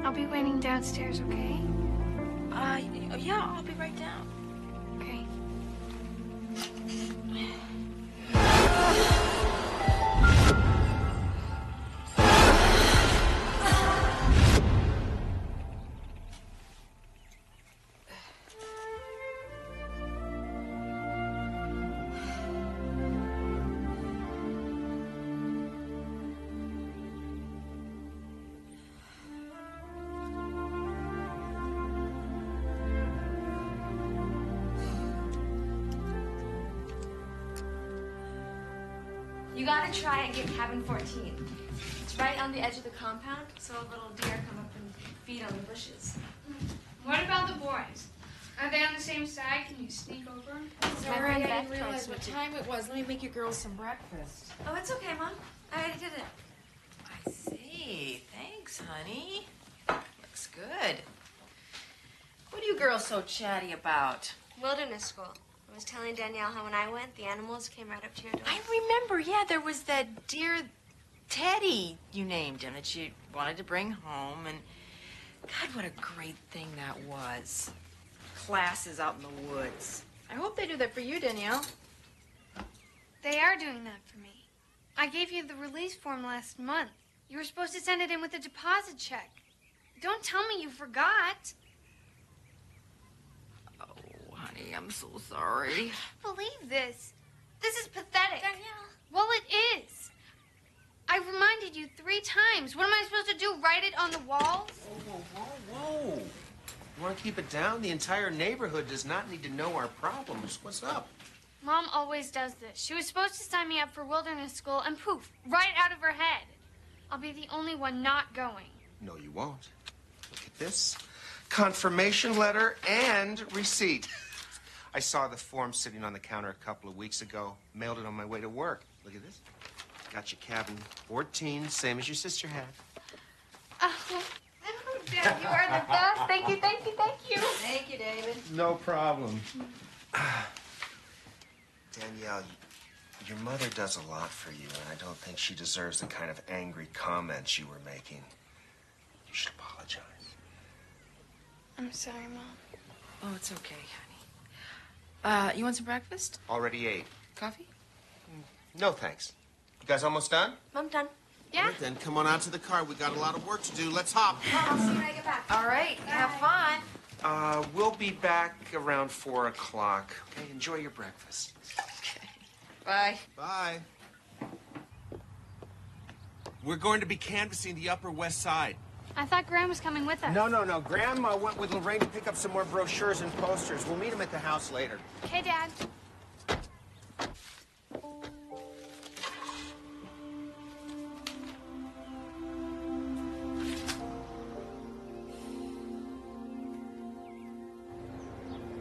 I'll be waiting downstairs, okay? Yeah, I'll be right down. Okay. You gotta try and get cabin 14. It's right on the edge of the compound, so a little deer come up and feed on the bushes. What about the boys? Are they on the same side? Can you sneak over? Sorry, I didn't realize what time it was. Let me make you girls some breakfast. Oh, it's okay, Mom. I already did it. I see. Thanks, honey. Looks good. What are you girls so chatty about? Wilderness school. I was telling Danielle how when I went, the animals came right up to your door. I remember, yeah, there was that dear Teddy, you named him, that you wanted to bring home. And God, what a great thing that was. Classes out in the woods. I hope they do that for you, Danielle. They are doing that for me. I gave you the release form last month. You were supposed to send it in with a deposit check. Don't tell me you forgot. Honey, I'm so sorry. I can't believe this. This is pathetic. Danielle. Well, it is. I reminded you 3 times. What am I supposed to do, write it on the walls? Whoa. You want to keep it down? The entire neighborhood does not need to know our problems. What's up? Mom always does this. She was supposed to sign me up for wilderness school, and poof, right out of her head. I'll be the only one not going. No, you won't. Look at this. Confirmation letter and receipt. I saw the form sitting on the counter a couple of weeks ago. Mailed it on my way to work. Look at this. Got your cabin 14, same as your sister had. Oh, Dad, you are the best. Thank you. Thank you, David. No problem. Danielle, your mother does a lot for you, and I don't think she deserves the kind of angry comments you were making. You should apologize. I'm sorry, Mom. Oh, it's okay, honey. You want some breakfast? Already ate. Coffee? No, thanks. You guys almost done? I'm done. Yeah? All right, then come on out to the car. We got a lot of work to do. Let's hop. I'll see you when I get back. All right. Have fun. We'll be back around 4 o'clock. Okay, enjoy your breakfast. Okay. Bye. Bye. We're going to be canvassing the Upper West Side. I thought Graham was coming with us. No. Graham went with Lorraine to pick up some more brochures and posters. We'll meet him at the house later. Okay, Dad.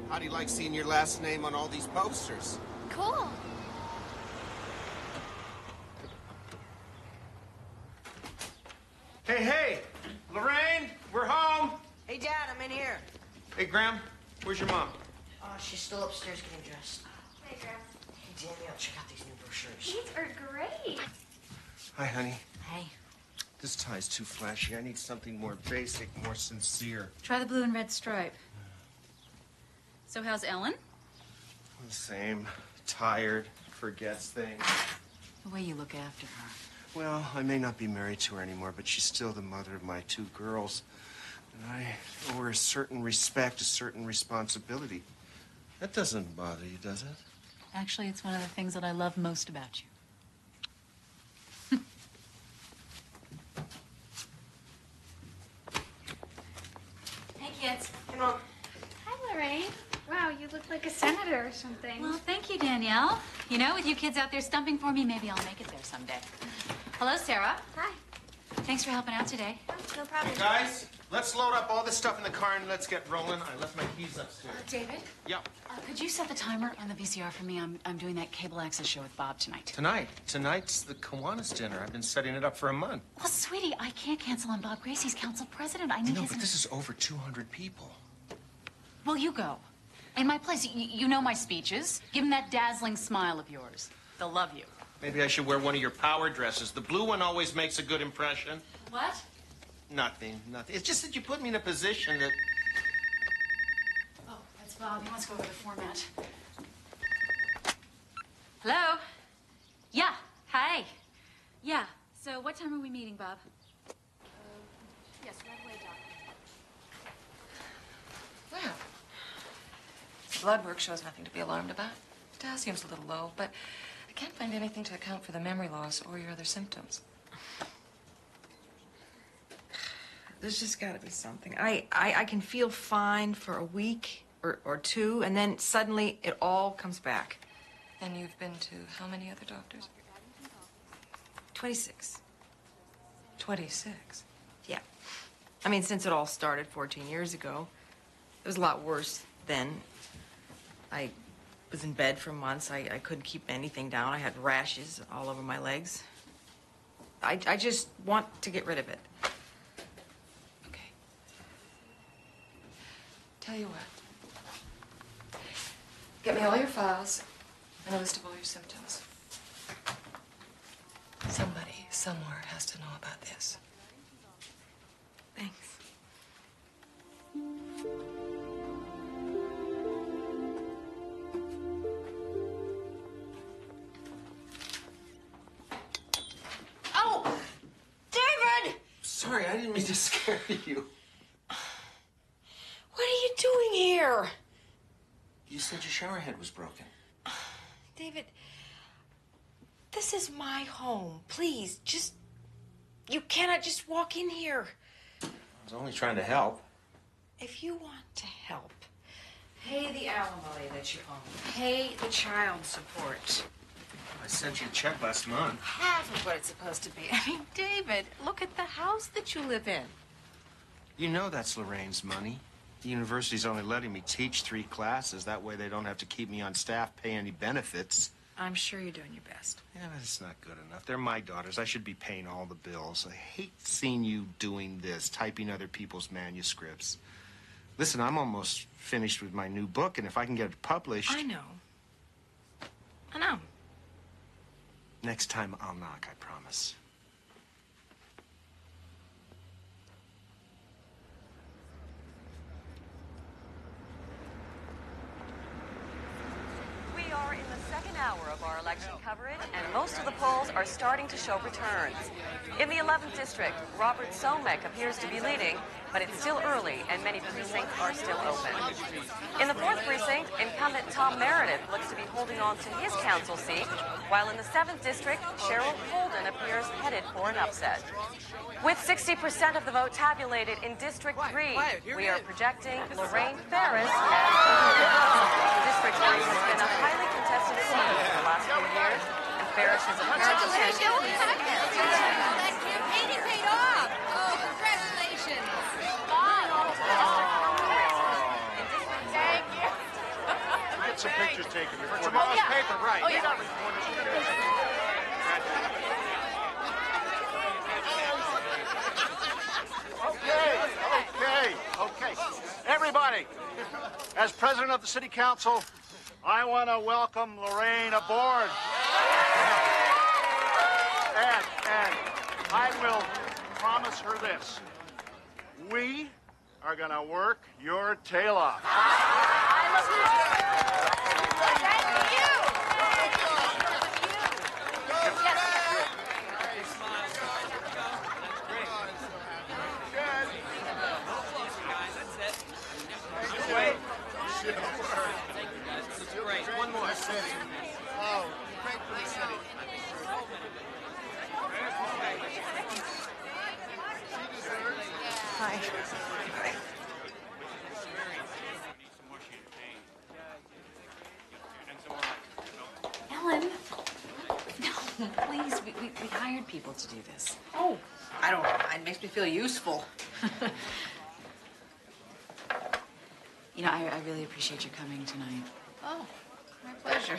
How do you like seeing your last name on all these posters? Cool. Hey! Lorraine, we're home. Hey, Dad, I'm in here. Hey, Graham, where's your mom? She's still upstairs getting dressed. Hey, Graham. Hey, Danielle, check out these new brochures. These are great. Hi, honey. Hey. This tie's too flashy. I need something more basic, more sincere. Try the blue and red stripe. So how's Ellen? The same. Tired, forgets things. Oh, way you look after her. Well, I may not be married to her anymore, but she's still the mother of my 2 girls. And I owe her a certain respect, a certain responsibility. That doesn't bother you, does it? Actually, it's one of the things that I love most about you. Hey, kids. Come on. Hi, Lorraine. Wow, you look like a senator or something. Well, thank you, Danielle. You know, with you kids out there stumping for me, maybe I'll make it there someday. Hello, Sarah. Hi. Thanks for helping out today. No problem. Guys, let's load up all this stuff in the car and let's get rolling. I left my keys upstairs. David? Yep. Could you set the timer on the VCR for me? I'm doing that cable access show with Bob tonight. Tonight's the Kiwanis dinner. I've been setting it up for a month. Well, sweetie, I can't cancel on Bob Gracie's council president. I need No, his... but this is over 200 people. Well, you go. In my place, you know my speeches. Give them that dazzling smile of yours. They'll love you. Maybe I should wear one of your power dresses. The blue one always makes a good impression. What? Nothing. It's just that you put me in a position that... Oh, that's Bob. He wants to go over the format. Hello? Yeah. Hi. Yeah. So what time are we meeting, Bob? Yes, right away, Doc. Well, blood work shows nothing to be alarmed about. Potassium's a little low, but I can't find anything to account for the memory loss or your other symptoms. There's just got to be something. I can feel fine for a week or 2, and then suddenly it all comes back. And you've been to how many other doctors? 26. 26? Yeah. I mean, since it all started 14 years ago, it was a lot worse then. I was in bed for months. I couldn't keep anything down. I had rashes all over my legs. I just want to get rid of it. Okay. Tell you what. Get me all your files and a list of all your symptoms. Somebody, somewhere has to know about this. Thanks. Oh! David! Sorry, I didn't mean to scare you. What are you doing here? You said your shower head was broken. David, this is my home. Please, you cannot just walk in here. I was only trying to help. If you want to help, pay the alimony that you owe. Pay the child support. I sent you a check last month. Half of what it's supposed to be. I mean, David, look at the house that you live in. You know that's Lorraine's money. The university's only letting me teach 3 classes. That way they don't have to keep me on staff, pay any benefits. I'm sure you're doing your best. Yeah, but it's not good enough. They're my daughters. I should be paying all the bills. I hate seeing you doing this, typing other people's manuscripts. Listen, I'm almost finished with my new book, and if I can get it published... I know. I know. Next time I'll knock, I promise. We are in the second hour of our election coverage, and most of the polls are starting to show returns. In the 11th district, Robert Somek appears to be leading, but it's still early, and many precincts are still open. In the 4th precinct, incumbent Tom Meredith looks to be holding on to his council seat, while in the 7th district, Cheryl Holden appears headed for an upset. With 60% of the vote tabulated in District 3, we are projecting Lorraine Ferris as District 3 has been a highly contested seat for the last few years, and Ferris has apparently Get some pictures taken. For tomorrow's paper, right. You got reporters. Okay. Everybody, as president of the city council, I want to welcome Lorraine aboard. And I will promise her this. We are going to work your tail off. Bye. Ellen. No, please. We hired people to do this. Oh, I don't know. It makes me feel useful. You know, I really appreciate you coming tonight. Oh, my pleasure.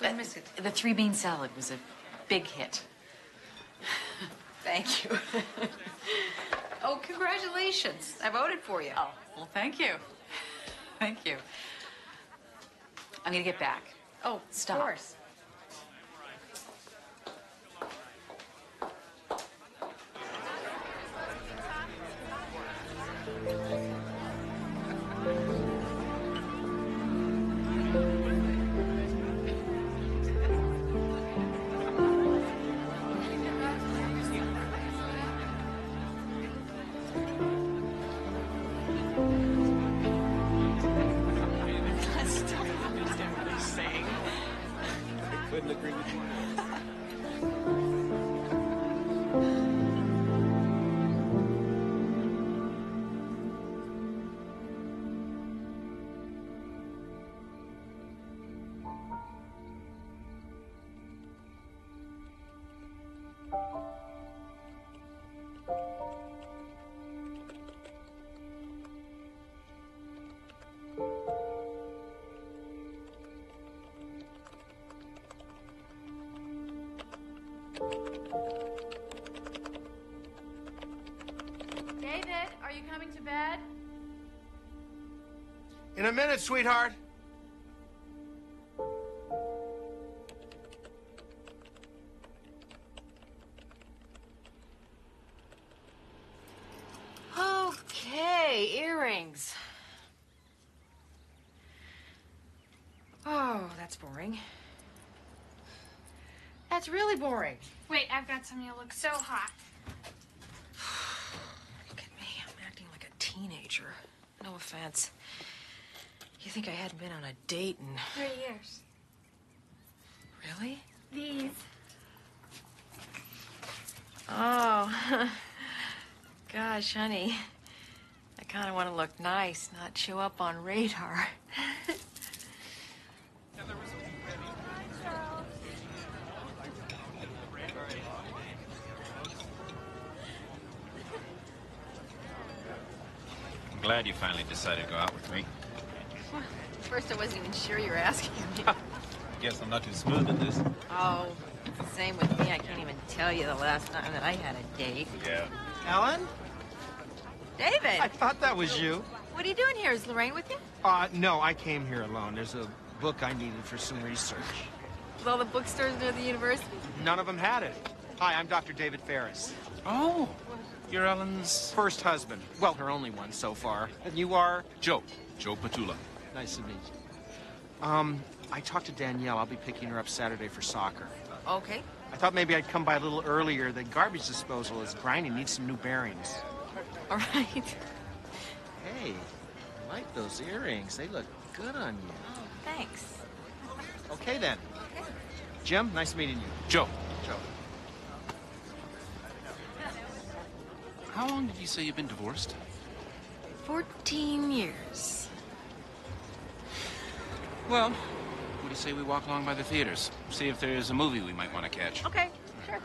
Didn't miss it. The three-bean salad was a big hit. Thank you. Oh, congratulations. I voted for you. Oh, well, thank you. Thank you. I'm gonna get back. Oh, Stop. Of course. Couldn't agree with you more. David, are you coming to bed? In a minute, sweetheart. Okay, earrings. Oh, that's boring. That's really boring. Wait, I've got some. You look so hot. Look at me. I'm acting like a teenager. No offense. You think I hadn't been on a date in... 3 years. Really? These. Oh. Gosh, honey. I kind of want to look nice, not show up on radar. I'm glad you finally decided to go out with me. Well, first I wasn't even sure you were asking me. Guess I'm not too smooth at this. Oh, it's the same with me. I can't even tell you the last time that I had a date. Yeah. Ellen? David! I thought that was you. What are you doing here? Is Lorraine with you? No, I came here alone. There's a book I needed for some research. With all the bookstores near the university? None of them had it. Hi, I'm Dr. David Ferris. Oh, you're Ellen's... First husband. Well, her only one so far. And you are? Joe Patula. Nice to meet you. I talked to Danielle. I'll be picking her up Saturday for soccer. Okay. I thought maybe I'd come by a little earlier. The garbage disposal is grinding. Needs some new bearings. All right. Hey, I like those earrings. They look good on you. Oh, thanks. Okay, then. Okay. Jim, nice meeting you. Joe. Joe. How long did you say you've been divorced? 14 years. Well, what do you say we walk along by the theaters? See if there's a movie we might want to catch. Okay, sure.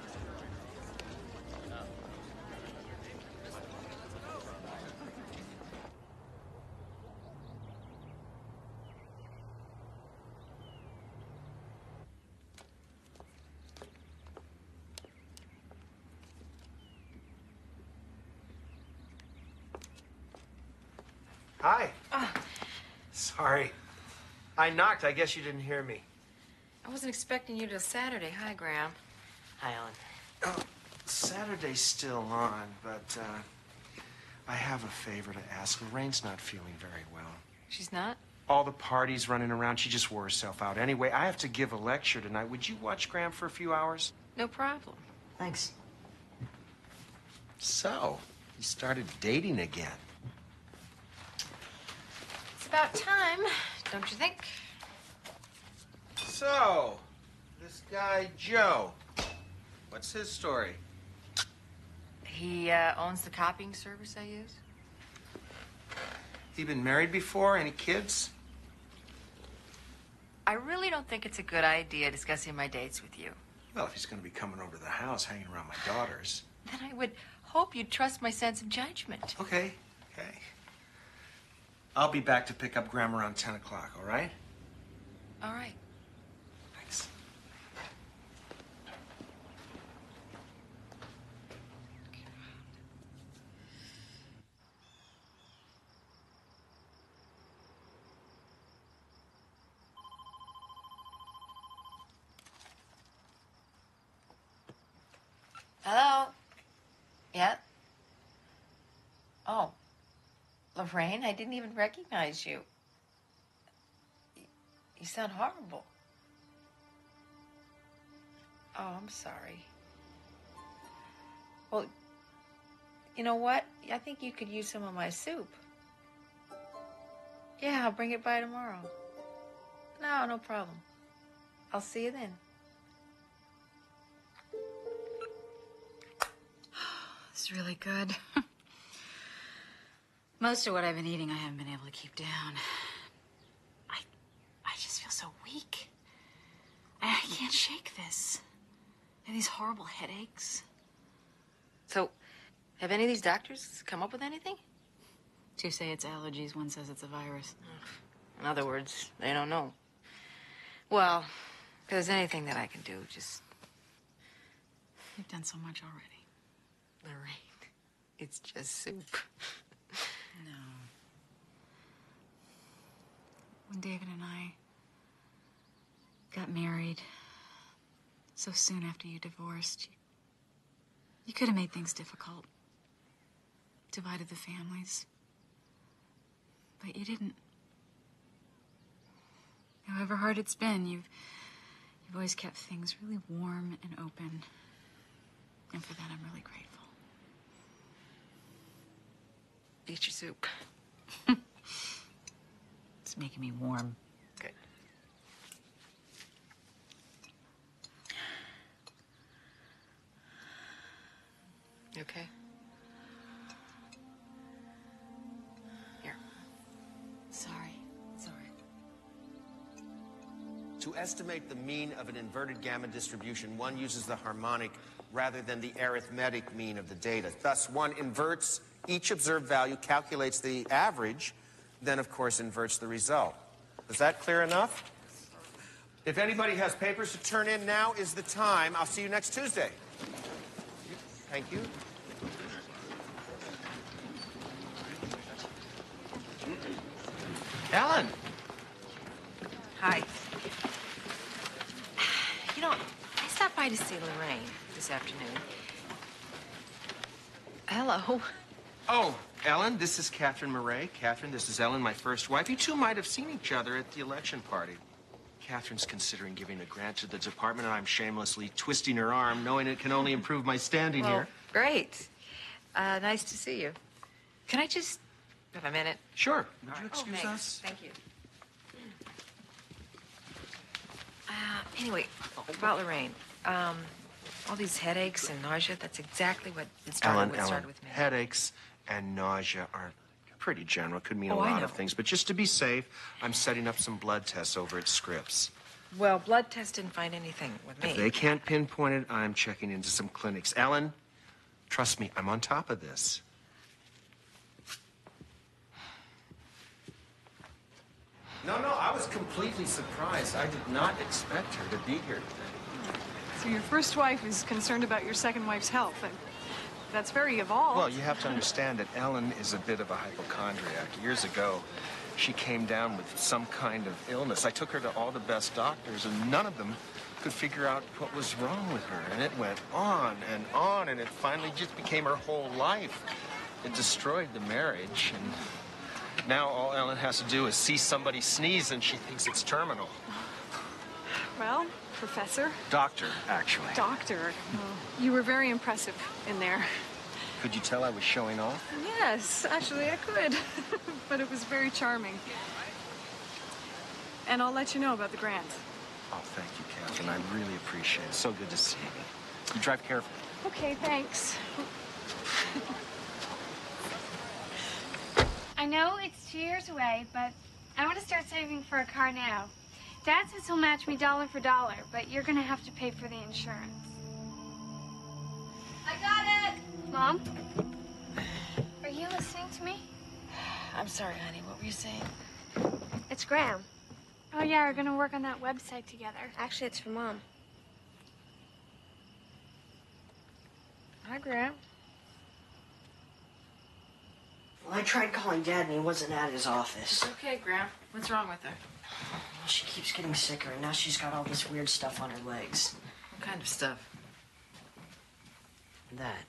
Hi. Sorry. I knocked. I guess you didn't hear me. I wasn't expecting you till Saturday. Hi, Graham. Hi, Ellen. Oh, Saturday's still on, but I have a favor to ask. Lorraine's not feeling very well. She's not? All the parties running around, she just wore herself out. Anyway, I have to give a lecture tonight. Would you watch Graham for a few hours? No problem. Thanks. So, you started dating again. It's about time, don't you think? So, this guy, Joe, what's his story? He owns the copying service I use. You been married before? Any kids? I really don't think it's a good idea discussing my dates with you. Well, if he's going to be coming over to the house, hanging around my daughters. Then I would hope you'd trust my sense of judgment. Okay. I'll be back to pick up Graham around 10 o'clock, all right? All right. Thanks. Hello? Yeah? Oh. Lorraine, I didn't even recognize you. You sound horrible. Oh, I'm sorry. Well, you know what? I think you could use some of my soup. Yeah, I'll bring it by tomorrow. No problem. I'll see you then. It's really good. Most of what I've been eating, I haven't been able to keep down. I just feel so weak. I can't shake this. I have these horrible headaches. So, have any of these doctors come up with anything? Two say it's allergies, one says it's a virus. In other words, they don't know. Well, if there's anything that I can do, just... You've done so much already. Lorraine, it's just soup. No. When David and I got married, so soon after you divorced, you could have made things difficult. Divided the families. But you didn't. However hard it's been, you've always kept things really warm and open. And for that, I'm really grateful. Eat your soup. It's making me warm. Good. You okay? Here. Sorry. It's all right. To estimate the mean of an inverted gamma distribution, one uses the harmonic rather than the arithmetic mean of the data. Thus, one inverts each observed value, calculates the average, then, of course, inverts the result. Is that clear enough? If anybody has papers to turn in, now is the time. I'll see you next Tuesday. Thank you. Ellen! Hi. You know, I stopped by to see Lorraine this afternoon. Hello. Oh, Ellen, this is Catherine Murray. Catherine, this is Ellen, my first wife. You two might have seen each other at the election party. Catherine's considering giving a grant to the department, and I'm shamelessly twisting her arm, knowing it can only improve my standing here. Great. Nice to see you. Can I just have a minute? Sure. Would you Excuse excuse us? Thank you. Anyway, about Lorraine. All these headaches and nausea, that's exactly what it started with me. Headaches and nausea are pretty general. Could mean a I lot know. of things. But just to be safe, I'm setting up some blood tests over at Scripps. Well, blood tests didn't find anything with me. If they can't pinpoint it, I'm checking into some clinics. Ellen, trust me, I'm on top of this. No, I was completely surprised. I did not expect her to be here today. So your first wife is concerned about your second wife's health, and that's very evolved. Well, you have to understand that Ellen is a bit of a hypochondriac. Years ago, she came down with some kind of illness. I took her to all the best doctors, and none of them could figure out what was wrong with her. And it went on, and it finally just became her whole life. It destroyed the marriage, and now all Ellen has to do is see somebody sneeze, and she thinks it's terminal. Well, Professor. Doctor, actually. Doctor. Well, you were very impressive in there. Could you tell I was showing off? Yes, actually I could. But it was very charming. And I'll let you know about the grant. Oh, thank you, Catherine. I really appreciate it. So good to see you. You drive carefully. Okay, thanks. I know it's 2 years away, but I want to start saving for a car now. Dad says he'll match me dollar for dollar, but you're going to have to pay for the insurance. I got it! Mom? Are you listening to me? I'm sorry, honey. What were you saying? It's Graham. Oh, yeah, we're going to work on that website together. Actually, it's for Mom. Hi, Graham. Well, I tried calling Dad and he wasn't at his office. It's okay, Graham. What's wrong with her? Well, she keeps getting sicker and now she's got all this weird stuff on her legs. What kind of stuff? That.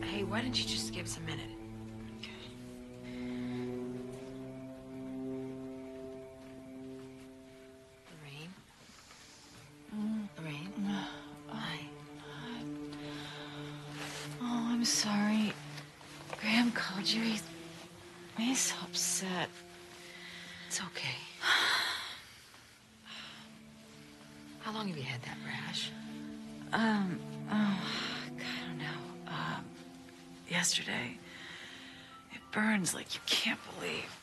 Hey, why don't you just give us a minute? Lorraine? Hi. Oh, I'm sorry. Graham called you. He's so upset. It's okay. How long have you had that rash? Oh, God, I don't know. Yesterday. It burns like you can't believe.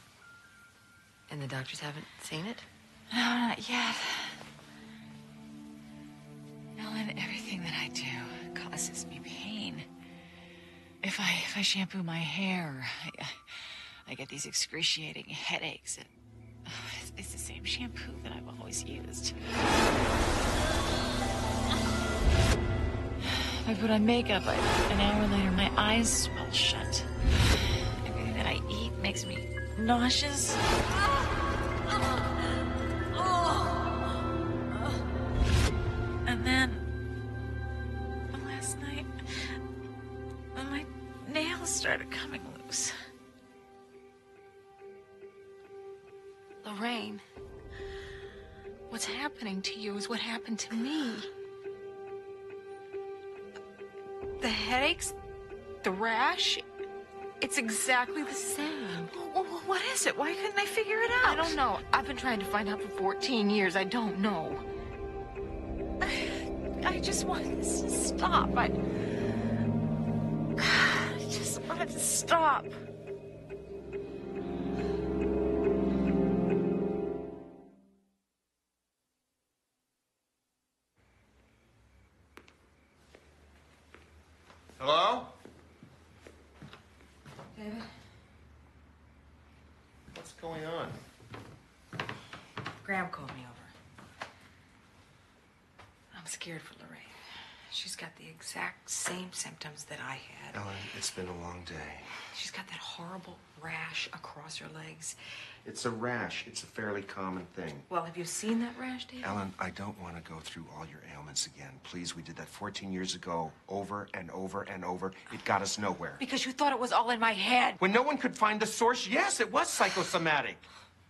And the doctors haven't seen it? No, not yet. Ellen, everything that I do causes me pain. If I shampoo my hair, I get these excruciating headaches. And it's the same shampoo that I've always used. If I put on makeup, an hour later, my eyes swell shut. Everything that I eat makes me nauseous. And then, last night, my nails started coming loose. Lorraine, what's happening to you is what happened to me. The headaches, the rash, it's exactly the same. Well, what is it? Why couldn't I figure it out? I don't know. I've been trying to find out for 14 years. I don't know. I just wanted this to stop. I just wanted to stop. Hello? David? What's going on? Graham called me over. I'm scared for Lorraine. She's got the exact same symptoms that I had. Ellen, it's been a long day. She's got that horrible rash across her legs. It's a rash. It's a fairly common thing. Well, have you seen that rash, David? Ellen, I don't want to go through all your ailments again. Please, we did that 14 years ago, over and over and over. It got us nowhere. Because you thought it was all in my head. When no one could find the source, yes, it was psychosomatic.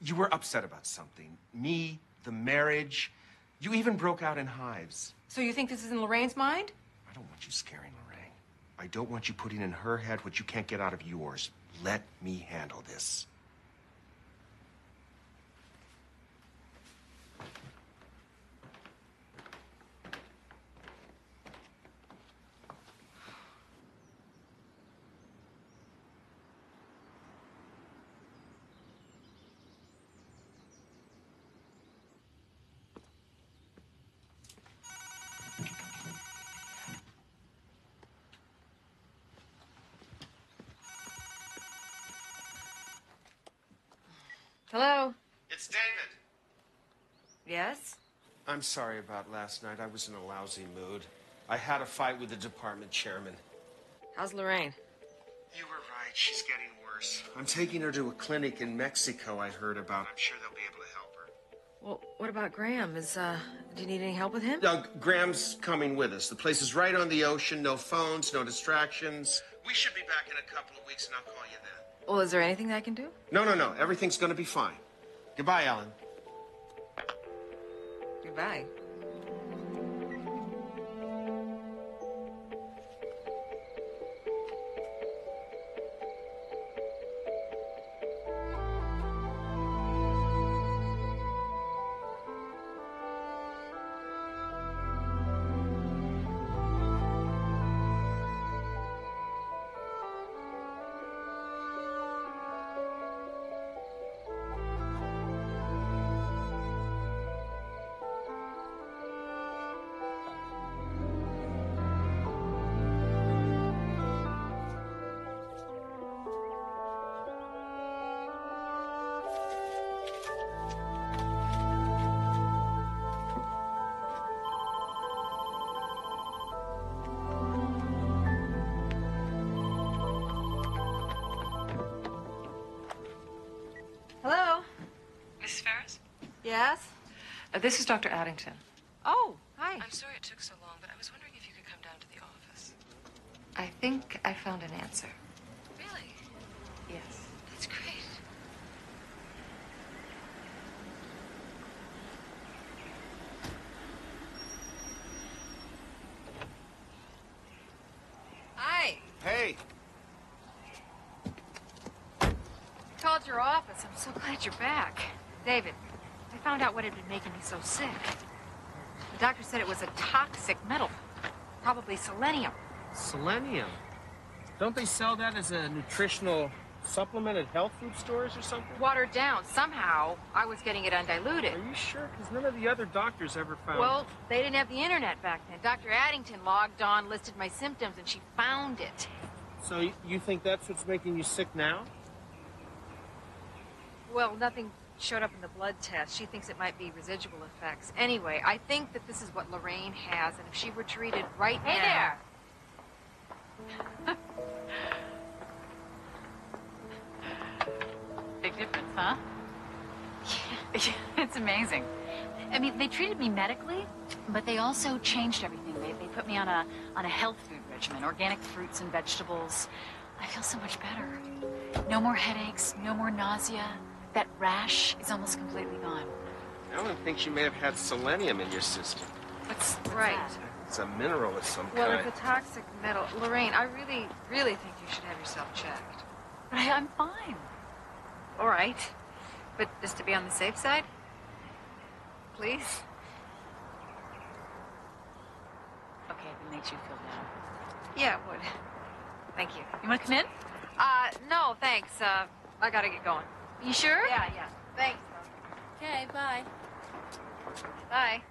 You were upset about something. Me, the marriage. You even broke out in hives. So you think this is in Lorraine's mind? I don't want you scaring Lorraine. I don't want you putting in her head what you can't get out of yours. Let me handle this. Hello? It's David. Yes? I'm sorry about last night. I was in a lousy mood. I had a fight with the department chairman. How's Lorraine? You were right. She's getting worse. I'm taking her to a clinic in Mexico I heard about. I'm sure they'll be able to help her. Well, what about Graham? Do you need any help with him? Graham's coming with us. The place is right on the ocean. No phones, no distractions. We should be back in a couple of weeks, and I'll call you then. Well, is there anything I can do? No. Everything's going to be fine. Goodbye, Ellen. Goodbye. Yes? This is Dr. Addington. Oh, hi. I'm sorry it took so long, but I was wondering if you could come down to the office. I think I found an answer. Really? Yes. That's great. Hi. Hey, Called your office. I'm so glad you're back. David, I found out what had been making me so sick. The doctor said it was a toxic metal, probably selenium. Selenium? Don't they sell that as a nutritional supplement at health food stores or something? Watered down. Somehow, I was getting it undiluted. Are you sure? Because none of the other doctors ever found Well, they didn't have the internet back then. Dr. Addington logged on, listed my symptoms, and she found it. So you think that's what's making you sick now? Well, nothing showed up in the blood test. She thinks it might be residual effects. Anyway, I think that this is what Lorraine has, and if she were treated right now... Hey there! Big difference, huh? Yeah, it's amazing. I mean, they treated me medically, but they also changed everything. They put me on a health food regimen, organic fruits and vegetables. I feel so much better. No more headaches, no more nausea. That rash is almost completely gone. Ellen thinks you may have had selenium in your system. What's right? It's a mineral of some Well, kind. it's a toxic metal. Lorraine, I really, really think you should have yourself checked. But I'm fine. All right. But just to be on the safe side, please. Okay, if it makes you feel better. Yeah, it would. Thank you. You want to come in? No, thanks. I gotta get going. You sure? Yeah. Thanks. Okay, bye. Bye.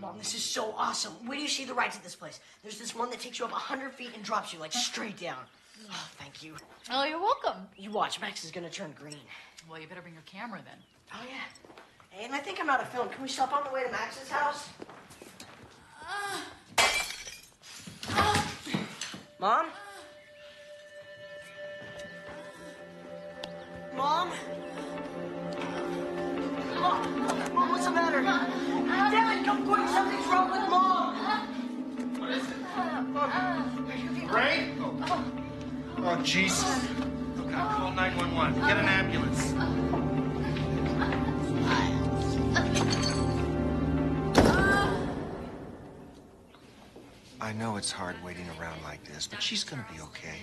Mom, this is so awesome. Where do you see the rides at this place? There's this one that takes you up 100 feet and drops you, like, straight down. Oh, thank you. Oh, you're welcome. You watch, Max is gonna turn green. Well, you better bring your camera then. Oh, yeah. Hey, and I think I'm out of film. Can we stop on the way to Max's house? Mom? Mom? Mom, what's the matter? Damn it, come quick, something's wrong with Mom! What is it? Ray? Oh, Jesus. Oh, God, call 911. Get an ambulance. I know it's hard waiting around like this, but she's gonna be okay.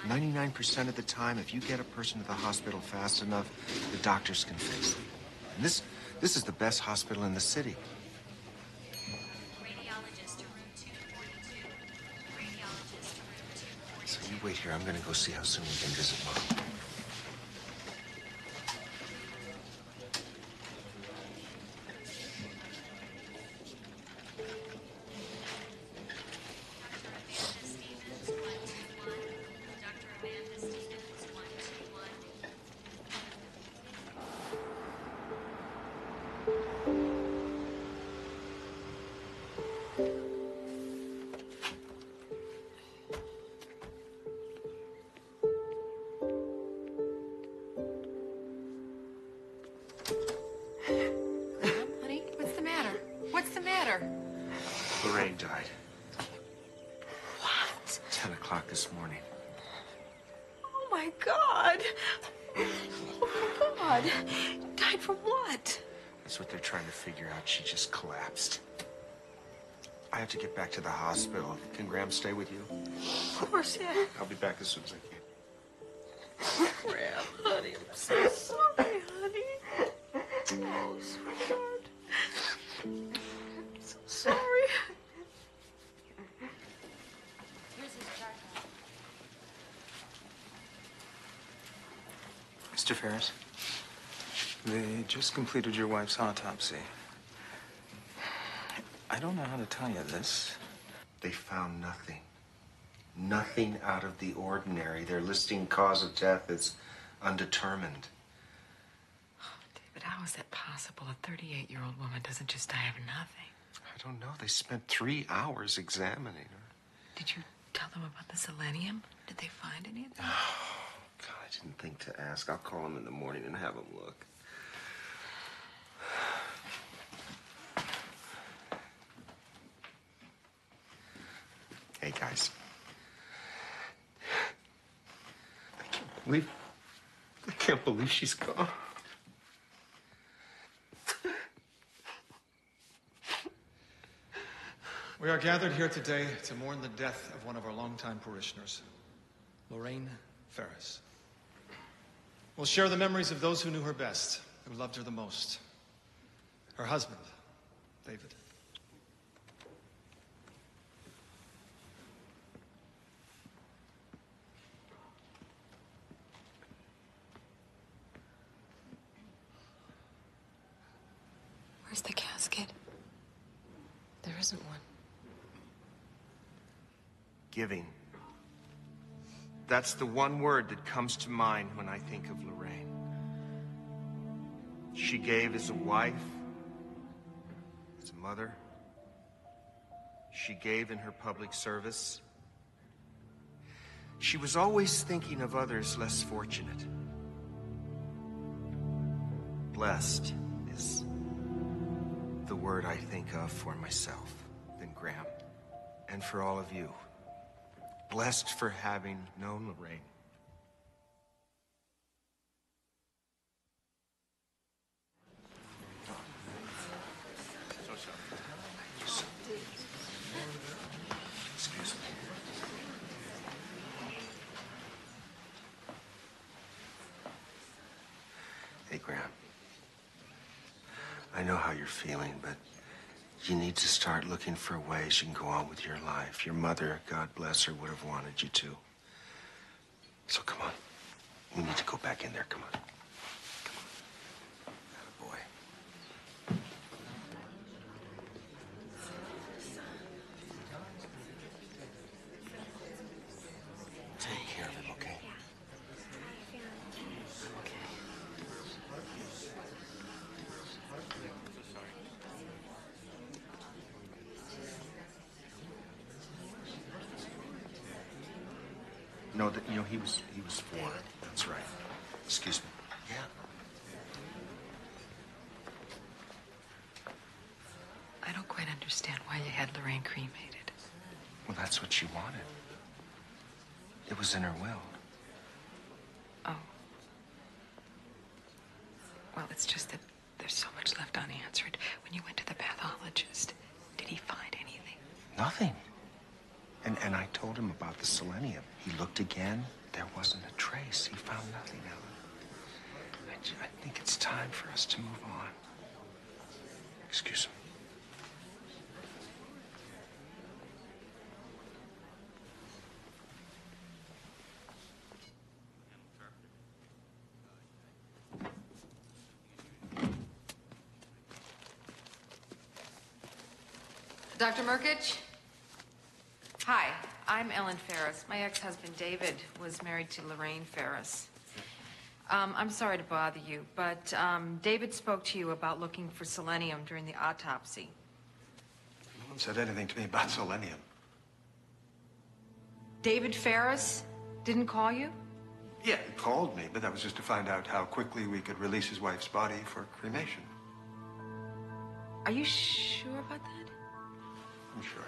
99% of the time, if you get a person to the hospital fast enough, the doctors can fix them. And this is the best hospital in the city. So you wait here. I'm gonna go see how soon we can visit Mom. Honey, what's the matter? What's the matter? Lorraine died. What? 10 o'clock this morning. Oh, my God. Oh, my God. Died from what? That's what they're trying to figure out. She just collapsed. I have to get back to the hospital. Can Graham stay with you? Of course, yeah. I'll be back as soon as I can. Graham, honey, I'm so sorry, honey. Oh, sweetheart. I'm so sorry. Here's his chart. Mr. Ferris, they just completed your wife's autopsy. I don't know how to tell you this. They found nothing. Nothing out of the ordinary. They're listing cause of death as undetermined. Oh, David, how is that possible? A 38-year-old woman doesn't just die of nothing. I don't know. They spent 3 hours examining her. Did you tell them about the selenium? Did they find anything? Oh, God, I didn't think to ask. I'll call them in the morning and have them look. Hey, guys. I can't believe she's gone. We are gathered here today to mourn the death of one of our longtime parishioners, Lorraine Ferris. We'll share the memories of those who knew her best, who loved her the most. Her husband, David. Where's the casket? There isn't one. Giving. That's the one word that comes to mind when I think of Lorraine. She gave as a wife, as a mother. She gave in her public service. She was always thinking of others less fortunate. Blessed is the word I think of for myself, then Graham, and for all of you. Blessed for having known Lorraine. Excuse me. Hey, Graham. I know how you're feeling, but you need to start looking for ways you can go on with your life. Your mother, God bless her, would have wanted you to. So come on. We need to go back in there. Come on. Come on. Attaboy. Take care of him, okay? No, he was 4. That's right. Excuse me. Yeah. I don't quite understand why you had Lorraine cremated. Well, that's what she wanted. It was in her will. Oh. Well, it's just that there's so much left unanswered. When you went to the pathologist, did he find anything? Nothing. And I told him about the selenium. He looked again. There wasn't a trace. He found nothing, Ellen. I think it's time for us to move on. Excuse me. Dr. Merkich? Hi, I'm Ellen Ferris. My ex-husband, David, was married to Lorraine Ferris. I'm sorry to bother you, but David spoke to you about looking for selenium during the autopsy. No one said anything to me about selenium. David Ferris didn't call you? Yeah, he called me, but that was just to find out how quickly we could release his wife's body for cremation. Are you sure about that? I'm sure.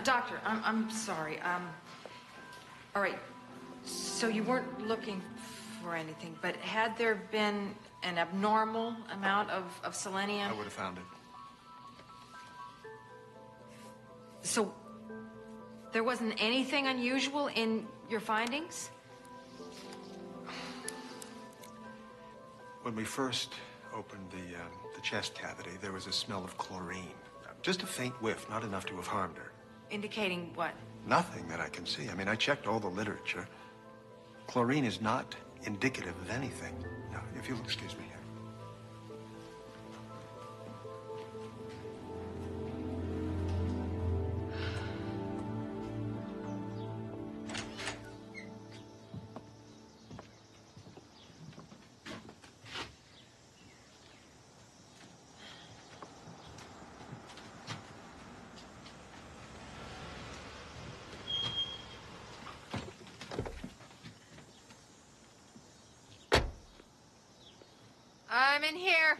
Doctor, I'm sorry. All right, so you weren't looking for anything, but had there been an abnormal amount of selenium? I would have found it. So There wasn't anything unusual in your findings? When we first opened the chest cavity, there was a smell of chlorine. Just a faint whiff, not enough to have harmed her. Indicating what? Nothing that I can see. I mean, I checked all the literature. Chlorine is not indicative of anything. Now, if you'll excuse me here. I'm in here.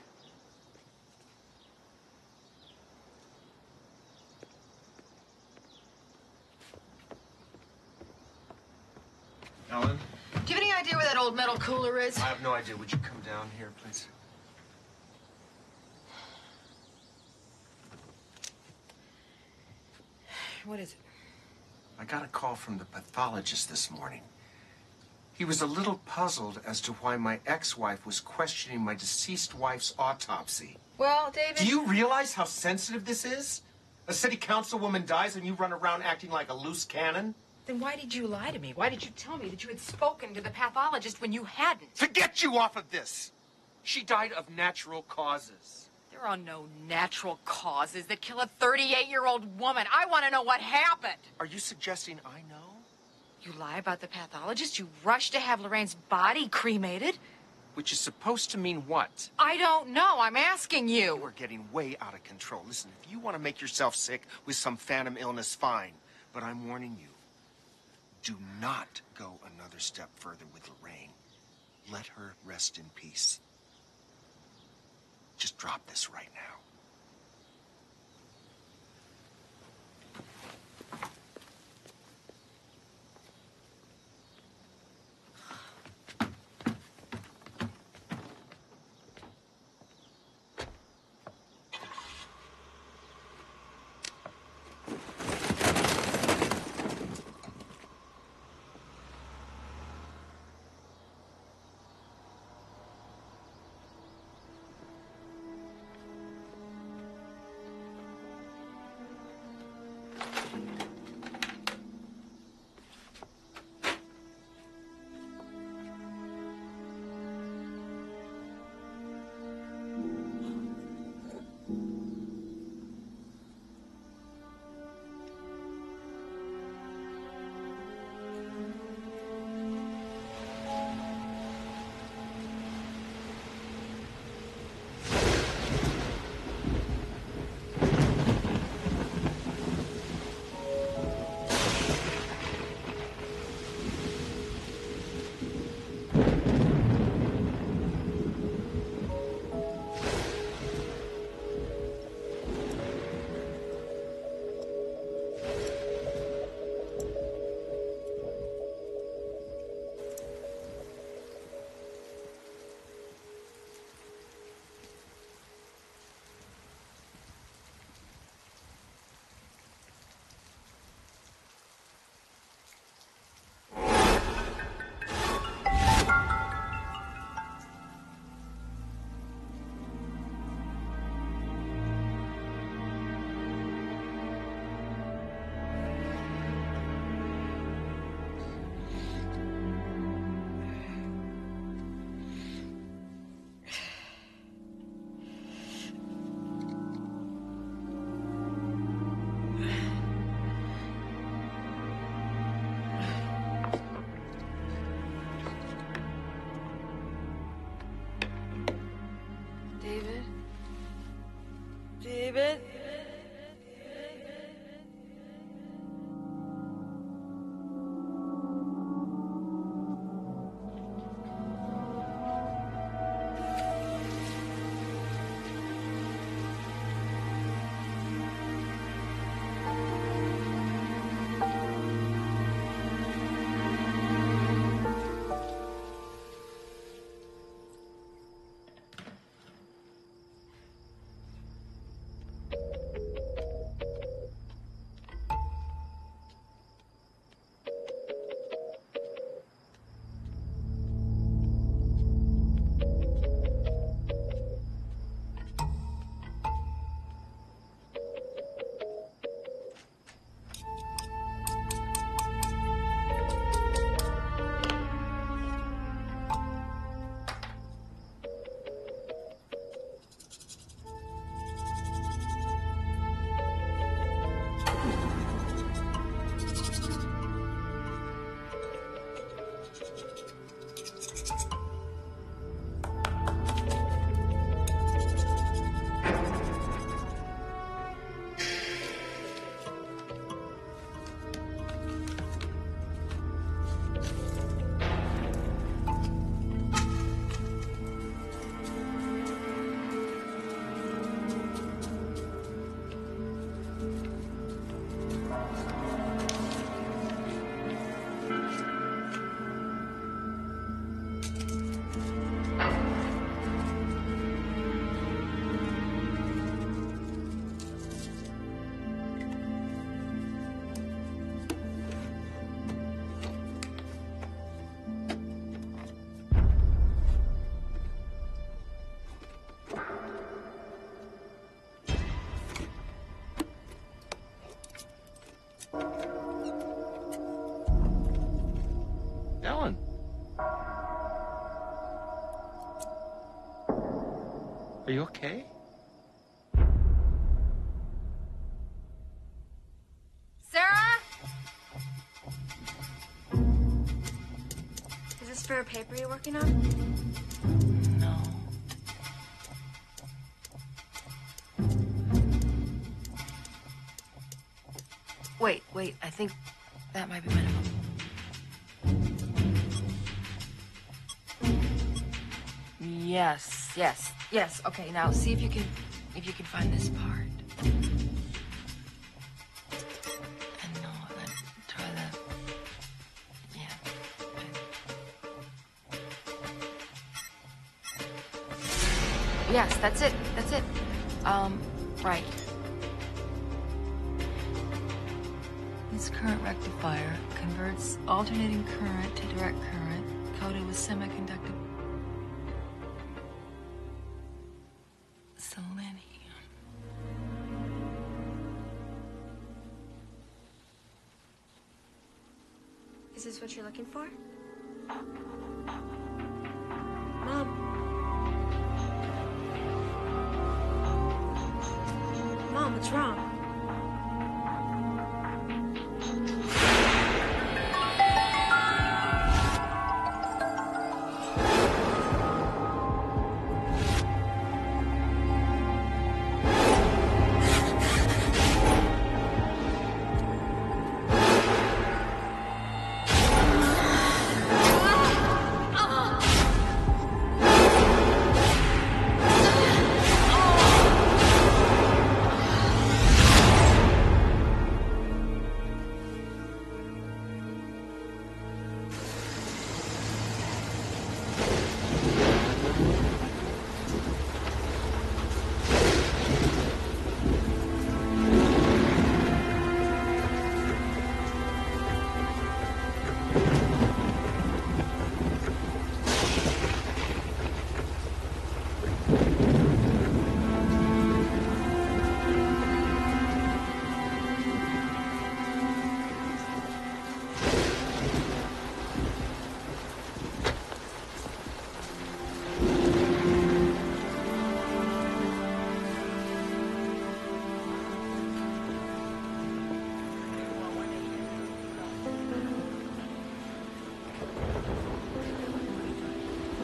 Ellen? Do you have any idea where that old metal cooler is? I have no idea. Would you come down here, please? What is it? I got a call from the pathologist this morning. He was a little puzzled as to why my ex-wife was questioning my deceased wife's autopsy. Well, David... Do you realize how sensitive this is? A city councilwoman dies and you run around acting like a loose cannon? Then why did you lie to me? Why did you tell me that you had spoken to the pathologist when you hadn't? To get you off of this! She died of natural causes. There are no natural causes that kill a 38-year-old woman. I want to know what happened. Are you suggesting I know? You lie about the pathologist? You rushed to have Lorraine's body cremated? Which is supposed to mean what? I don't know. I'm asking you. You are getting way out of control. Listen, if you want to make yourself sick with some phantom illness, fine. But I'm warning you, do not go another step further with Lorraine. Let her rest in peace. Just drop this right now. Ellen. Are you okay? Sarah? Is this for a paper you're working on? No. Wait, I think that might be my phone. Yes. Okay, now see if you can find this part. And no, then try that. Yeah. Yes, that's it. Right. This current rectifier converts alternating current to direct current coated with semiconductor selenium. Is this what you're looking for? Mom. Mom, what's wrong?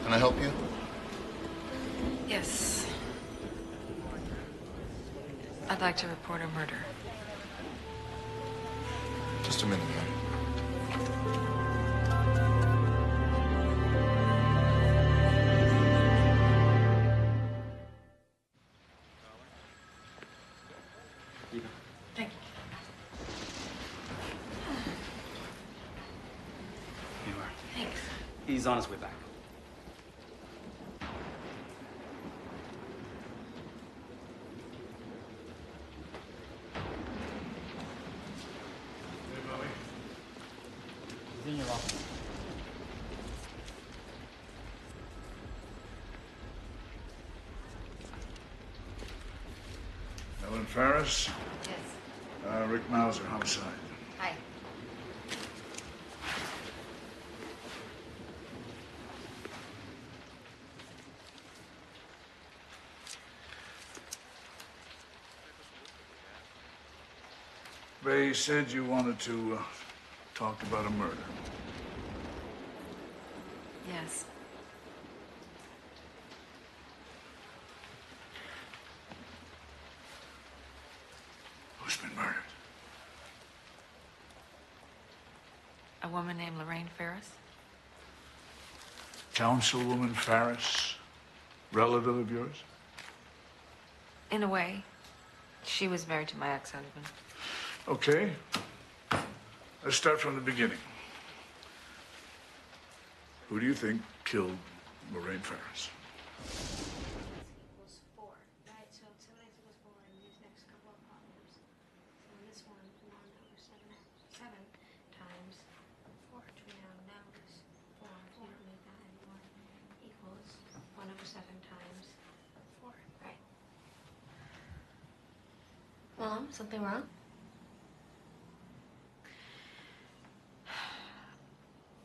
Can I help you? Yes. I'd like to report a murder. Just a minute, ma'am. Thank you. Here you are. Thanks. He's on his way back. He's in your office. Ellen Ferris? Yes. Rick Mauser, homicide. Hi. They said you wanted to talk about a murder. Yes. Who's been murdered? A woman named Lorraine Ferris? Councilwoman Ferris? Relative of yours? In a way. She was married to my ex-husband. Okay. Let's start from the beginning. Who do you think killed Lorraine Ferris? Equals 4, right? So 7x equals 4 in these next couple of problems. So in this one, 1 over 7 times 4, which we now is 4, so you don't need that anymore, equals 1 over 7 times 4, right? Mom, something wrong?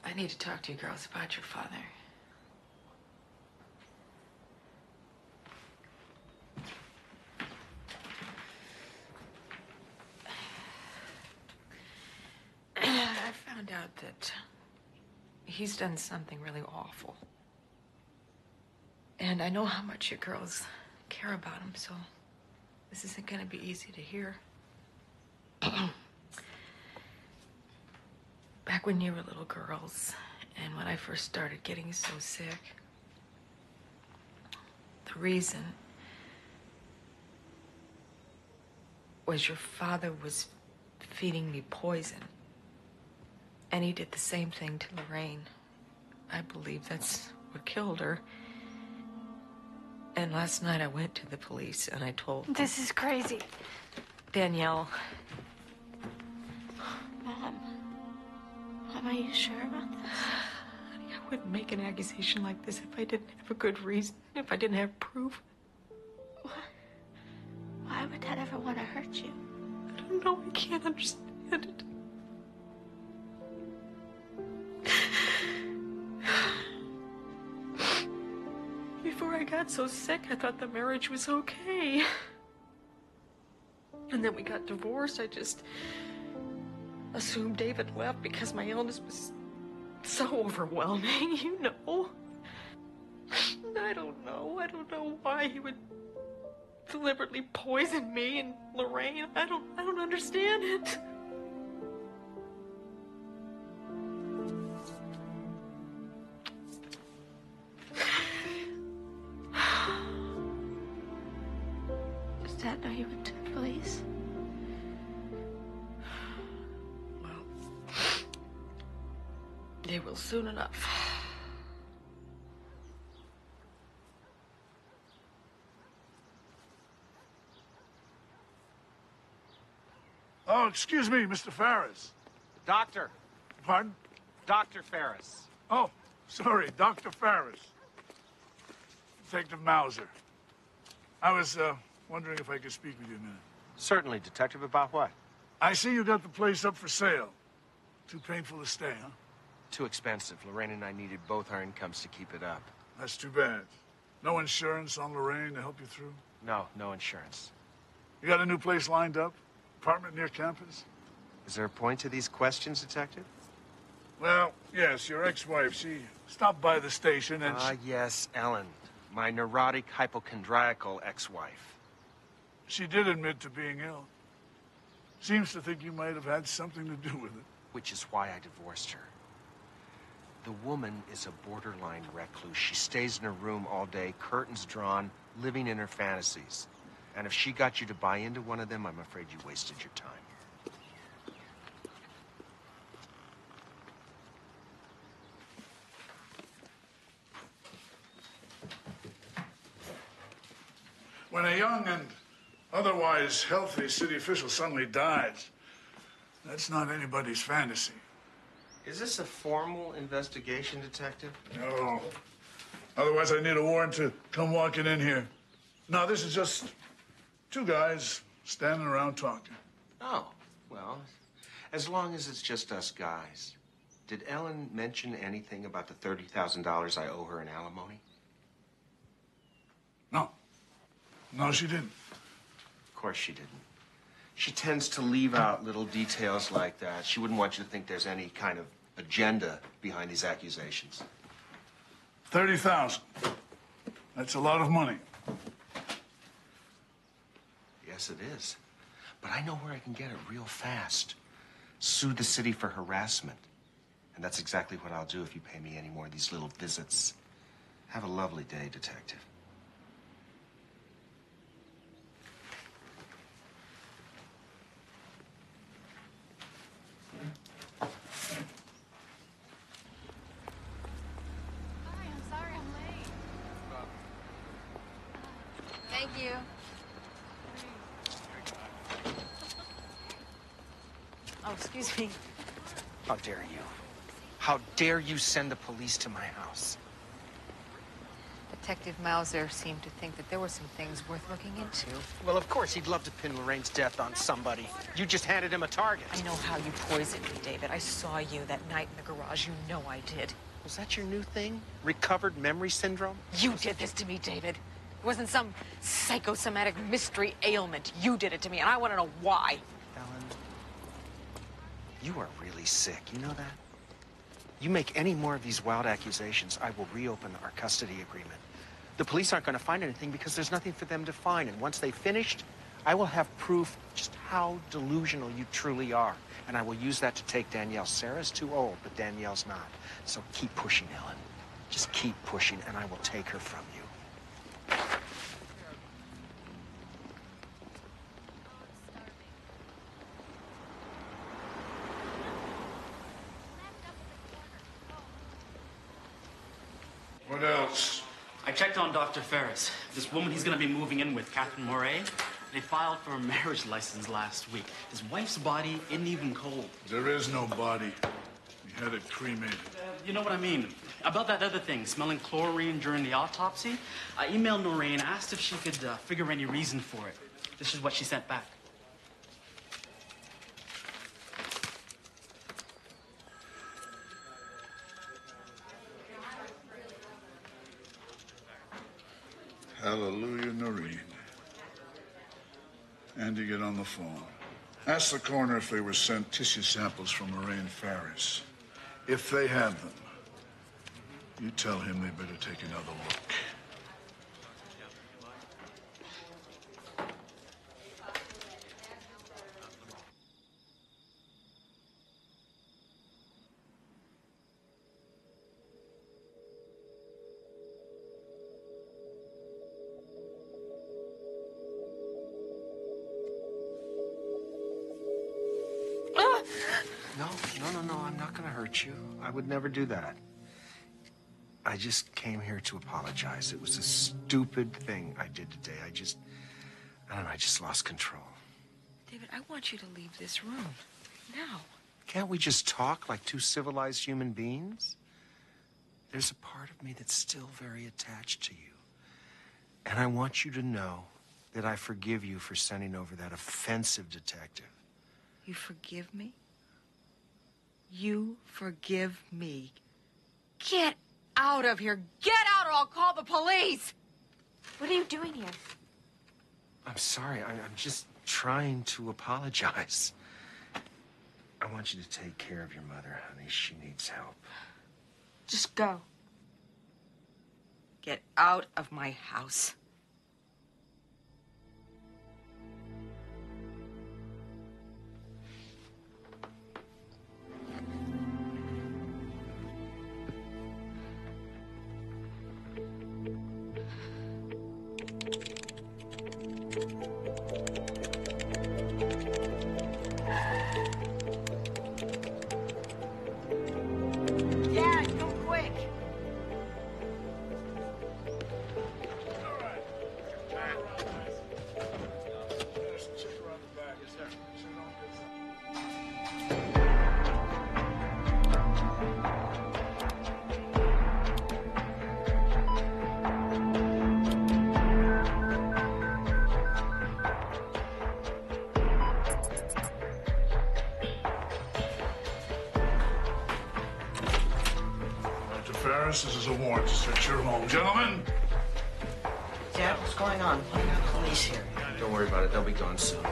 I need to talk to you girls about your father. I found out that he's done something really awful. And I know how much you girls care about him, so this isn't gonna be easy to hear. Back when you were little girls, and when I first started getting so sick, the reason was your father was feeding me poison. And he did the same thing to Lorraine. I believe that's what killed her. And last night I went to the police and I told them. This is crazy. Danielle. Mom, are you sure about this? Honey, I wouldn't make an accusation like this if I didn't have a good reason, if I didn't have proof. Why would Dad ever want to hurt you? I don't know. I can't understand it. Before I got so sick, I thought the marriage was okay. And then we got divorced. I just assumed David left because my illness was so overwhelming, you know. I don't know. I don't know why he would deliberately poison me and Lorraine. I don't understand it. Does Dad know you went to the police? They will soon enough. Oh, excuse me, Mr. Ferris. Doctor. Pardon? Dr. Ferris. Oh, sorry, Dr. Ferris. Detective Mauser. I was wondering if I could speak with you a minute. Certainly, Detective. About what? I see you got the place up for sale. Too painful to stay, huh? Too expensive. Lorraine and I needed both our incomes to keep it up. That's too bad. No insurance on Lorraine to help you through? No insurance. You got a new place lined up? Apartment near campus? Is there a point to these questions, Detective? Well, yes, your ex-wife, she stopped by the station and yes, Ellen. My neurotic, hypochondriacal ex-wife. she did admit to being ill. Seems to think you might have had something to do with it. Which is why I divorced her. The woman is a borderline recluse. She stays in her room all day, curtains drawn, living in her fantasies. And if she got you to buy into one of them, I'm afraid you wasted your time. When a young and otherwise healthy city official suddenly dies, that's not anybody's fantasy. Is this a formal investigation, Detective? No. Otherwise, I need a warrant to come walking in here. No, this is just two guys standing around talking. Oh, well, as long as it's just us guys. Did Ellen mention anything about the $30,000 I owe her in alimony? No. No, she didn't. Of course she didn't. She tends to leave out little details like that. She wouldn't want you to think there's any kind of agenda behind these accusations. 30,000. That's a lot of money. Yes, it is. But I know where I can get it real fast. Sue the city for harassment. And that's exactly what I'll do if you pay me any more of these little visits. Have a lovely day, Detective. Thank you. Oh, excuse me. How dare you? How dare you send the police to my house? Detective Mauser seemed to think that there were some things worth looking into. Well, of course, he'd love to pin Lorraine's death on somebody. You just handed him a target. I know how you poisoned me, David. I saw you that night in the garage. You know I did. Was that your new thing? Recovered memory syndrome? You did this to me, David. It wasn't some psychosomatic mystery ailment. You did it to me, and I want to know why. Ellen, you are really sick. You know that? You make any more of these wild accusations, I will reopen our custody agreement. The police aren't going to find anything because there's nothing for them to find. And once they've finished, I will have proof just how delusional you truly are. And I will use that to take Danielle. Sarah's too old, but Danielle's not. So keep pushing, Ellen. Just keep pushing, and I will take her from you. What else? I checked on Dr. Ferris. This woman he's going to be moving in with, Catherine Moray, they filed for a marriage license last week. His wife's body isn't even cold. There is no body. He had it cremated. You know what I mean. About that other thing, smelling chlorine during the autopsy, I emailed Noreen, asked if she could figure any reason for it. This is what she sent back. Hallelujah, Noreen. Andy, get on the phone. Ask the coroner if they were sent tissue samples from Lorraine Ferris. If they have them, you tell him they better take another look. No, I'm not going to hurt you. I would never do that. I just came here to apologize. It was a stupid thing I did today. I don't know, I just lost control. David, I want you to leave this room. Now. Can't we just talk like two civilized human beings? There's a part of me that's still very attached to you. And I want you to know that I forgive you for sending over that offensive detective. You forgive me? You forgive me? Get out of here. Get out or I'll call the police. What are you doing here? I'm sorry. I'm just trying to apologize. I want you to take care of your mother, honey. She needs help. Just go. Get out of my house. Ferris, this is a warrant to search your home. Gentlemen? Dad, what's going on? Why do you have police here? Don't worry about it. They'll be gone soon.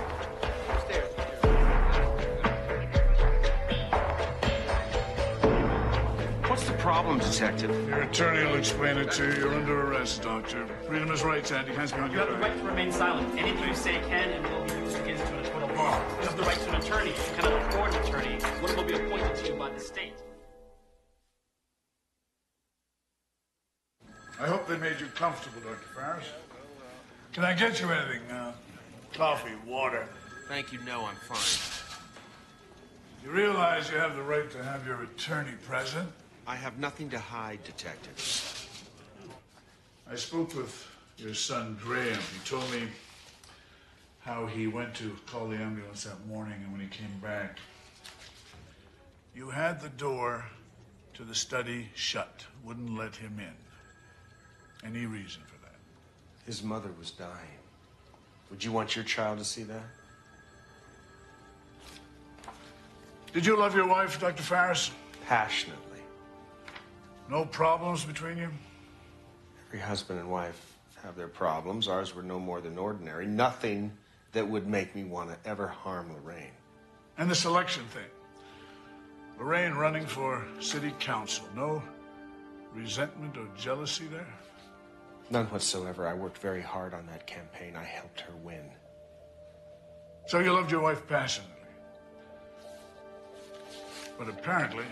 What's the problem, Detective? Your attorney will explain it to you. You're under arrest, Doctor. Read him his rights, Andy. Hands behind You your have the back. right to remain silent. Anything you say can and will be used against you in a court of law. You have the right to an attorney. You cannot afford an attorney. One will be appointed to you by the state. I hope they made you comfortable, Dr. Ferris. Can I get you anything? Coffee, water? Thank you. No, I'm fine. You realize you have the right to have your attorney present? I have nothing to hide, Detective. I spoke with your son, Graham. He told me how he went to call the ambulance that morning, and when he came back, you had the door to the study shut, wouldn't let him in. Any reason for that? His mother was dying. Would you want your child to see that? Did you love your wife, Dr. Ferris? Passionately. No problems between you? Every husband and wife have their problems. Ours were no more than ordinary. Nothing that would make me want to ever harm Lorraine. And the selection thing. Lorraine running for city council. No resentment or jealousy there? None whatsoever. I worked very hard on that campaign. I helped her win. So you loved your wife passionately. But apparently,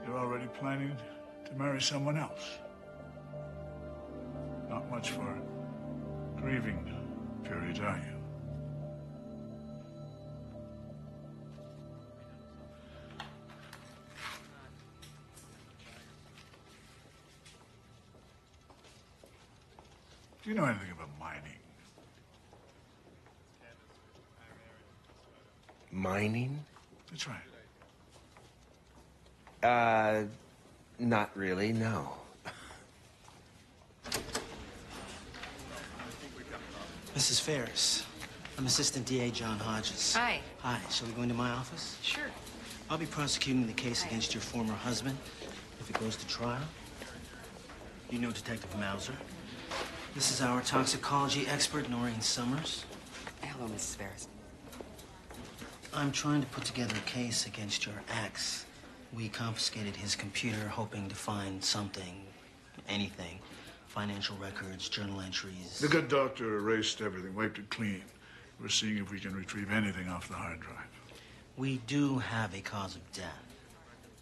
you're already planning to marry someone else. Not much for grieving period, are you? Do you know anything about mining? Mining? That's right. Not really, no. Mrs. Ferris, I'm Assistant DA John Hodges. Hi. Hi, shall we go into my office? Sure. I'll be prosecuting the case against your former husband if it goes to trial. You know Detective Mauser. This is our toxicology expert, Noreen Summers. Hello, Mrs. Ferris. I'm trying to put together a case against your ex. We confiscated his computer, hoping to find something, anything. Financial records, journal entries. The good doctor erased everything, wiped it clean. We're seeing if we can retrieve anything off the hard drive. We do have a cause of death.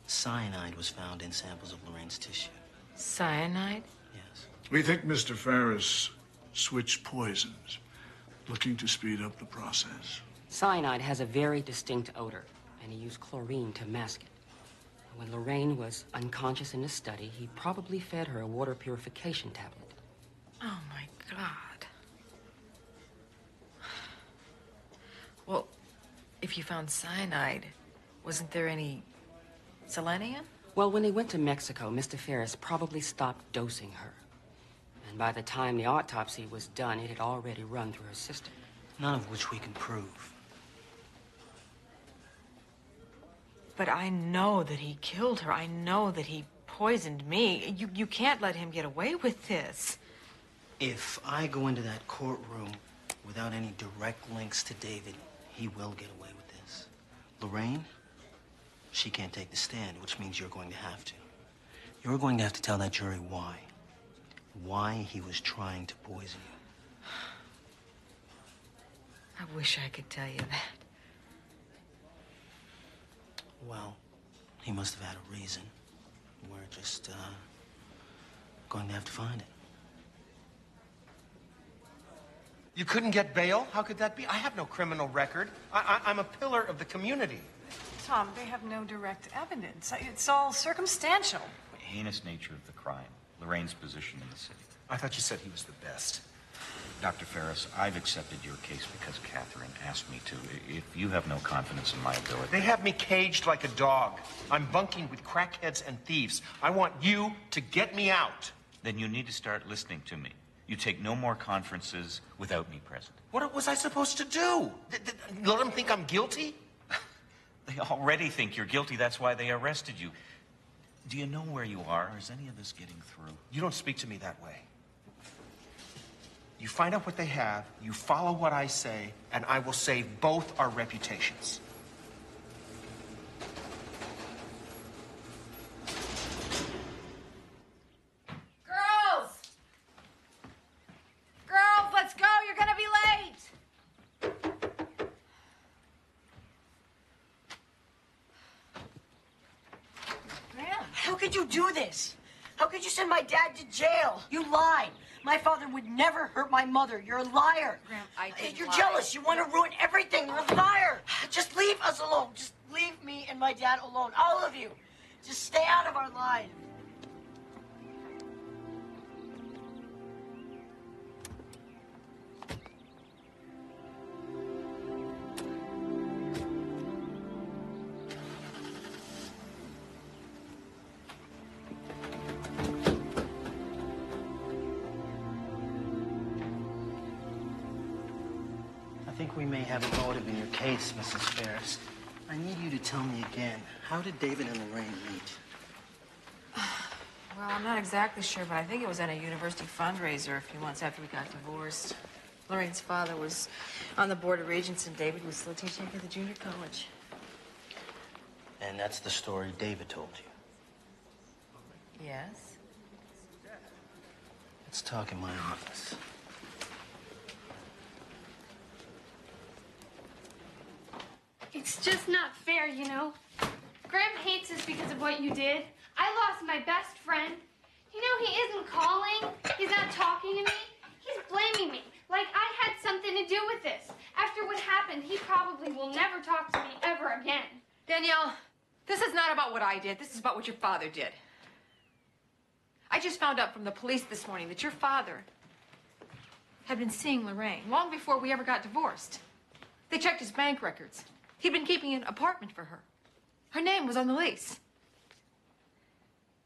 Cyanide was found in samples of Lorraine's tissue. Cyanide? Yes. We think Mr. Ferris switched poisons, looking to speed up the process. Cyanide has a very distinct odor, and he used chlorine to mask it. When Lorraine was unconscious in the study, he probably fed her a water purification tablet. Oh, my God. Well, if you found cyanide, wasn't there any selenium? Well, when they went to Mexico, Mr. Ferris probably stopped dosing her. And by the time the autopsy was done, it had already run through her system. None of which we can prove. But I know that he killed her. I know that he poisoned me. You can't let him get away with this. If I go into that courtroom without any direct links to David, he will get away with this. Lorraine, she can't take the stand, which means you're going to have to. You're going to have to tell that jury why. Why he was trying to poison you. I wish I could tell you that. Well, he must have had a reason. We're just, going to have to find it. You couldn't get bail? How could that be? I have no criminal record. I'm a pillar of the community. Tom, they have no direct evidence. It's all circumstantial. The heinous nature of the crime, Lorraine's position in the city. I thought you said he was the best. Dr. Ferris, I've accepted your case because Catherine asked me to. If you have no confidence in my ability... They have me caged like a dog. I'm bunking with crackheads and thieves. I want you to get me out. Then you need to start listening to me. You take no more conferences without me present. What was I supposed to do? Let them think I'm guilty? They already think you're guilty. That's why they arrested you. Do you know where you are? Is any of this getting through? You don't speak to me that way. You find out what they have, you follow what I say, and I will save both our reputations. Girls! Girls, let's go. You're gonna be late. Graham, how could you do this? How could you send my dad to jail? You lied. My father would never hurt my mother. You're a liar. Graham, I didn't You're lie. jealous. You want to ruin everything. You're a liar. Just leave us alone. Just leave me and my dad alone. All of you. Just stay out of our lives. think we may have a motive in your case, Mrs. Ferris. I need you to tell me again, how did David and Lorraine meet? Well, I'm not exactly sure, but I think it was at a university fundraiser a few months after we got divorced. Lorraine's father was on the board of regents, and David was still teaching at the junior college. And that's the story David told you. Yes? Let's talk in my office. It's just not fair, you know? Graham hates us because of what you did. I lost my best friend. You know, he isn't calling. He's not talking to me. He's blaming me, like I had something to do with this. After what happened, he probably will never talk to me ever again. Danielle, this is not about what I did. This is about what your father did. I just found out from the police this morning that your father had been seeing Lorraine long before we ever got divorced. They checked his bank records. He'd been keeping an apartment for her. Her name was on the lease.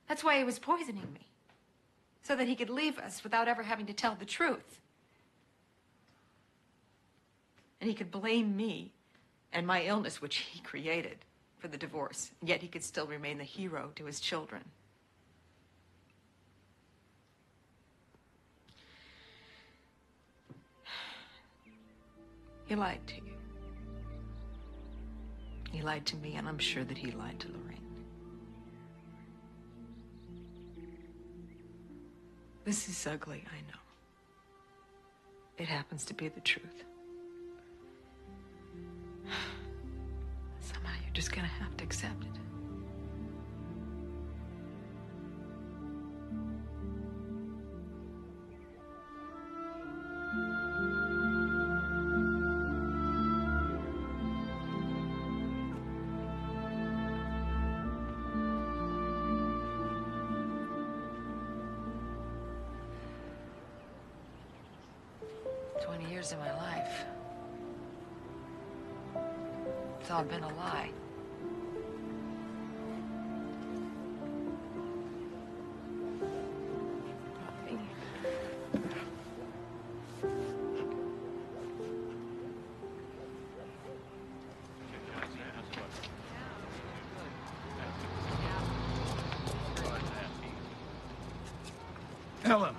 That's why he was poisoning me, so that he could leave us without ever having to tell the truth. And he could blame me and my illness, which he created, for the divorce, and yet he could still remain the hero to his children. He lied to you. He lied to me, and I'm sure that he lied to Lorraine. This is ugly, I know. It happens to be the truth. Somehow you're just gonna have to accept it. Years of my life. It's all been a lie. Helen.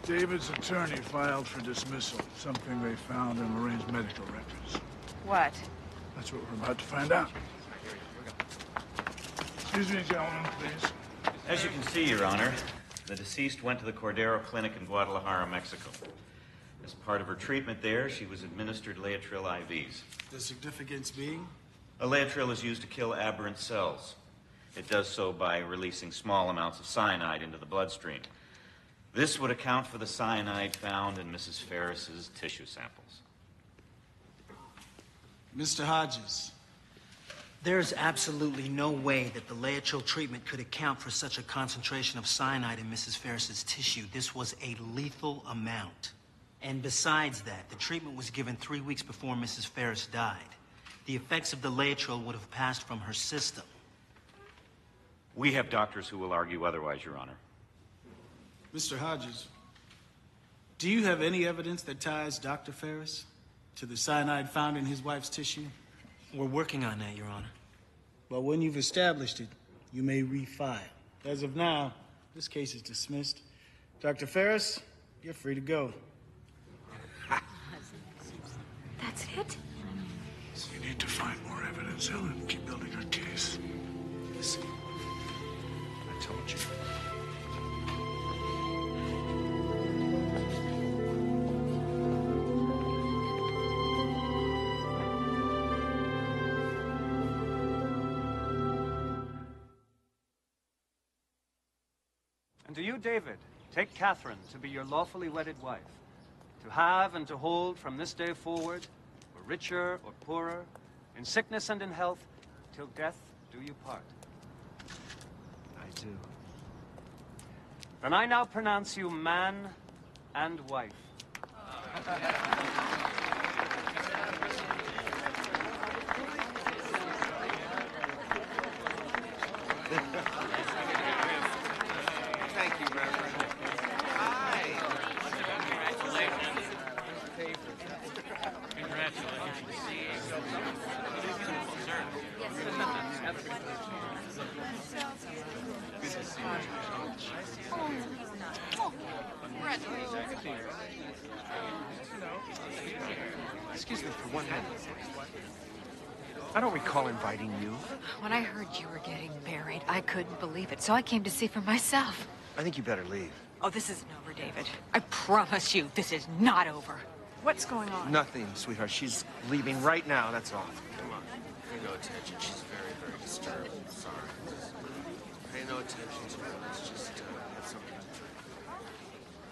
David's attorney filed for dismissal, something they found in Lorraine's medical records. What? That's what we're about to find out. Excuse me, gentlemen, please. As you can see, Your Honor, the deceased went to the Cordero Clinic in Guadalajara, Mexico. As part of her treatment there, she was administered Laetrile IVs. The significance being? A Laetrile is used to kill aberrant cells. It does so by releasing small amounts of cyanide into the bloodstream. This would account for the cyanide found in Mrs. Ferris's tissue samples. Mr. Hodges, there's absolutely no way that the Laetrile treatment could account for such a concentration of cyanide in Mrs. Ferris's tissue. This was a lethal amount. And besides that, the treatment was given 3 weeks before Mrs. Ferris died. The effects of the Laetrile would have passed from her system. We have doctors who will argue otherwise, Your Honor. Mr. Hodges, do you have any evidence that ties Dr. Ferris to the cyanide found in his wife's tissue? We're working on that, Your Honor. Well, when you've established it, you may refile. As of now, this case is dismissed. Dr. Ferris, you're free to go. That's it? You need to find more evidence, Helen. Keep building her case. Listen, I told you. And do you, David, take Catherine to be your lawfully wedded wife, to have and to hold from this day forward, or richer or poorer, in sickness and in health, till death do you part? I do. Then I now pronounce you man and wife. Thank you, Reverend. Hi. Excuse me for 1 minute. I don't recall inviting you. When I heard you were getting married, I couldn't believe it, so I came to see for myself. I think you better leave. Oh, this isn't over, David. I promise you, this is not over. What's going on? Nothing, sweetheart. She's leaving right now, that's all. Come on. Pay no attention. She's very, very disturbed. Sorry. Pay no attention to her. Let's just have something.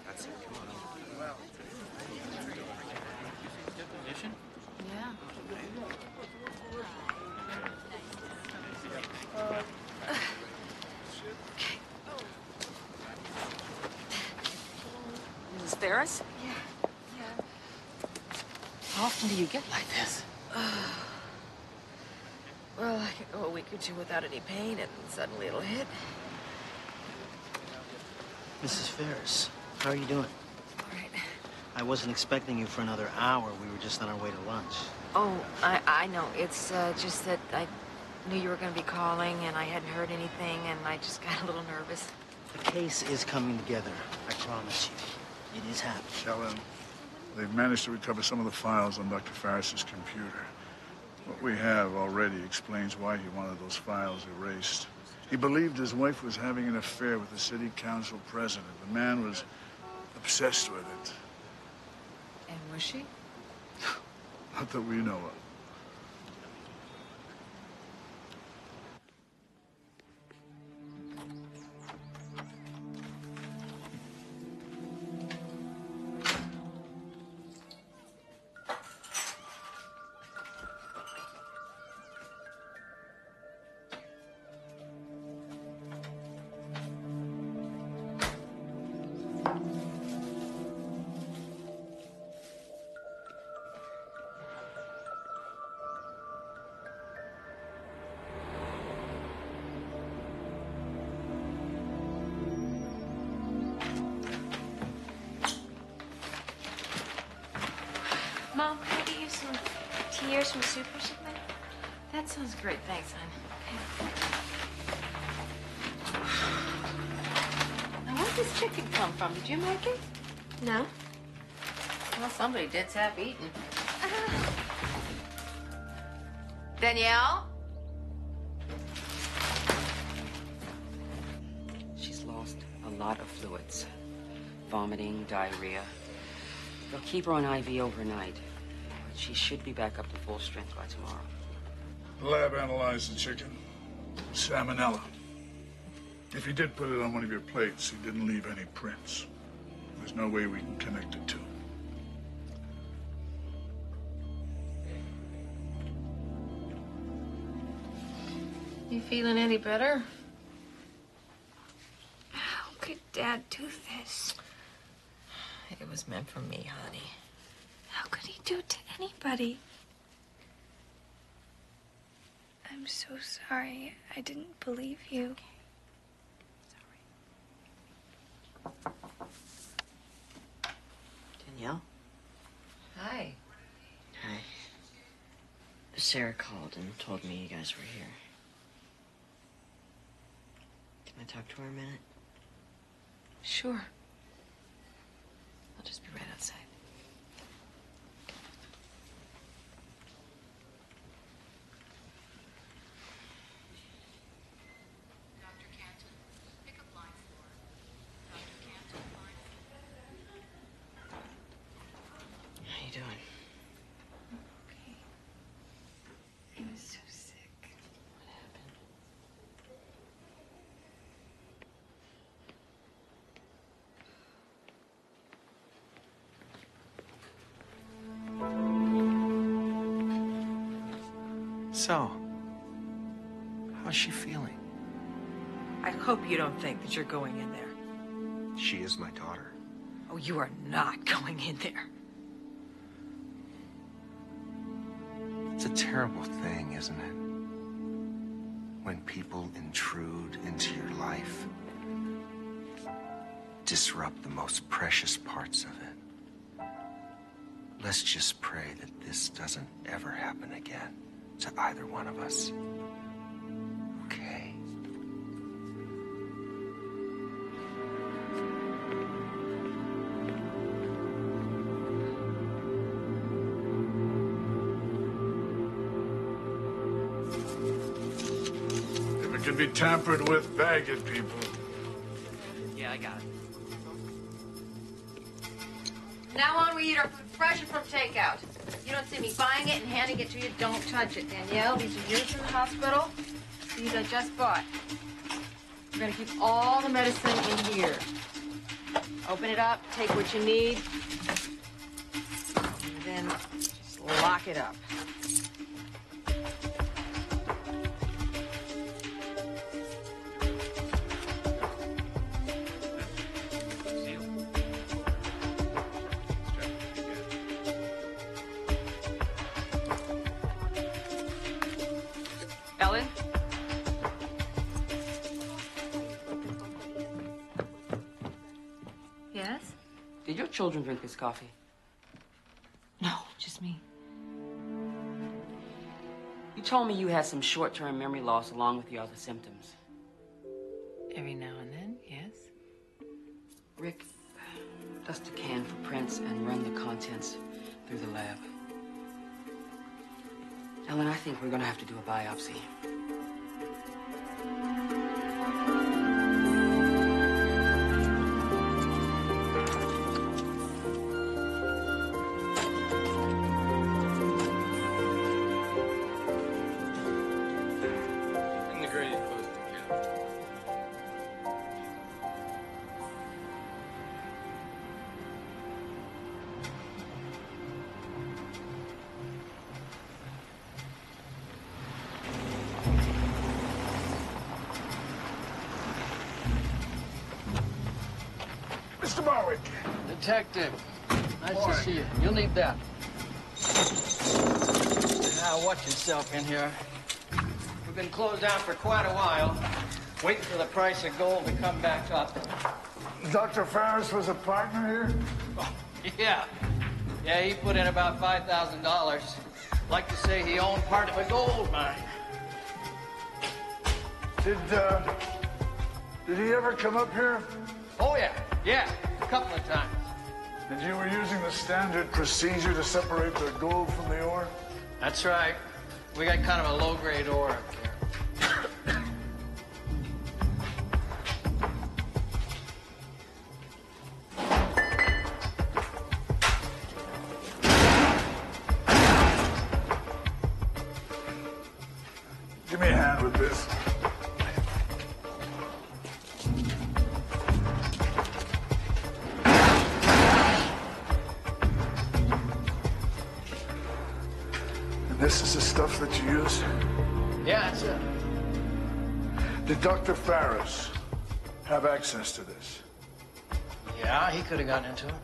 That's it. Come on. Well. Definition? Yeah. Mrs. Ferris? Yeah. How often do you get like this? Well, I could go a week or two without any pain, and suddenly it'll hit. Mrs. Ferris, how are you doing? All right. I wasn't expecting you for another hour. We were just on our way to lunch. Oh, I know. It's just that I knew you were going to be calling, and I hadn't heard anything, and I just got a little nervous. The case is coming together, I promise you. It is happening. Helen, they've managed to recover some of the files on Dr. Farris's computer. What we have already explains why he wanted those files erased. He believed his wife was having an affair with the city council president. The man was obsessed with it. And was she? Not that we know of. Mom, can I get you some tea or some soup or something? That sounds great. Thanks, hon. Now, where'd this chicken come from? Did you make it? No. Well, somebody did's have eaten. Danielle? She's lost a lot of fluids. Vomiting, diarrhea. They'll keep her on IV overnight. But she should be back up to full strength by tomorrow. The lab analyzed the chicken. Salmonella. If he did put it on one of your plates, he didn't leave any prints. There's no way we can connect the two. You feeling any better? How could Dad do this? It was meant for me, honey. How could he do it to anybody? I'm so sorry. I didn't believe you. Danielle? Hi. Hi. Sarah called and told me you guys were here. Can I talk to her a minute? Sure. I'll just be right outside. How you doing? Okay. I was so sick. What happened? So, how's she feeling? I hope you don't think that you're going in there. She is my daughter. Oh, you are not going in there. It's a terrible thing, isn't it? When people intrude into your life, disrupt the most precious parts of it. Let's just pray that this doesn't ever happen again to either one of us. Okay? be tampered with. Bag it, people. Yeah, I got it. Now on, we eat our food fresh and from takeout. You don't see me buying it and handing it to you, don't touch it, Danielle. These are yours from the hospital. These I just bought. We're gonna keep all the medicine in here. Open it up, take what you need, and then just lock it up. Ellen? Yes? Did your children drink this coffee? No, just me. You told me you had some short-term memory loss along with your other symptoms. Every now and then, yes. Rick, dust a can for prints and run the contents through the lab. Ellen, I think we're gonna have to do a biopsy. In the gradient closed again. Mr. Marg. Detective, nice Morning. to see you. You'll need that. Now, watch yourself in here. We've been closed down for quite a while, waiting for the price of gold to come back up. Dr. Ferris was a partner here? Yeah. Yeah, he put in about $5,000. Like to say he owned part of a gold mine. Did he ever come up here? Oh, yeah. Yeah, a couple of times. And you were using the standard procedure to separate the gold from the ore? That's right. We got kind of a low-grade ore up here. Give me a hand with this. And this is the stuff that you use? Yeah, that's it. Did Dr. Ferris have access to this? Yeah, he could have gotten into it.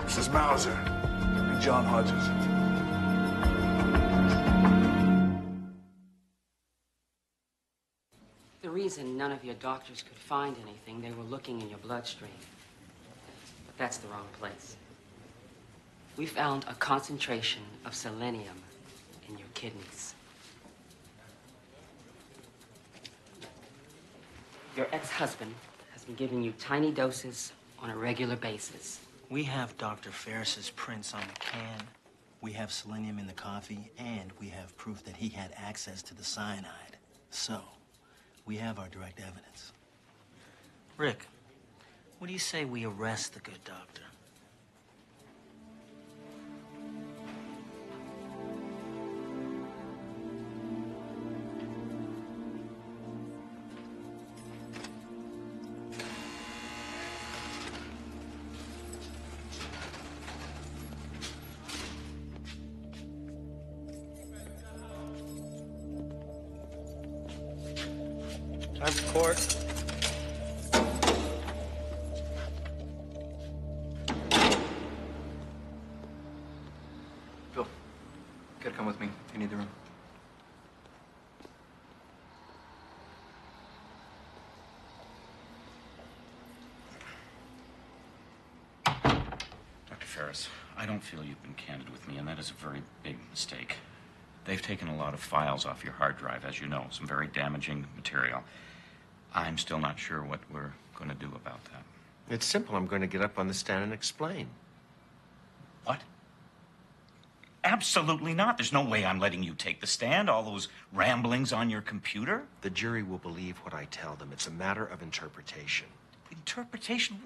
This is Mauser and John Hodges. The reason none of your doctors could find anything, they were looking in your bloodstream. But that's the wrong place. We found a concentration of selenium in your kidneys. Your ex-husband has been giving you tiny doses on a regular basis. We have Dr. Ferris's prints on the can. We have selenium in the coffee, and we have proof that he had access to the cyanide. So, we have our direct evidence. Rick, what do you say we arrest the good doctor? Time for court. Phil, you gotta come with me. You need the room. Dr. Ferris, I don't feel you've been candid with me, and that is a very big mistake. They've taken a lot of files off your hard drive, as you know, some very damaging material. I'm still not sure what we're going to do about that. It's simple. I'm going to get up on the stand and explain. What? absolutely not. There's no way I'm letting you take the stand, all those ramblings on your computer. The jury will believe what I tell them. It's a matter of interpretation. Interpretation?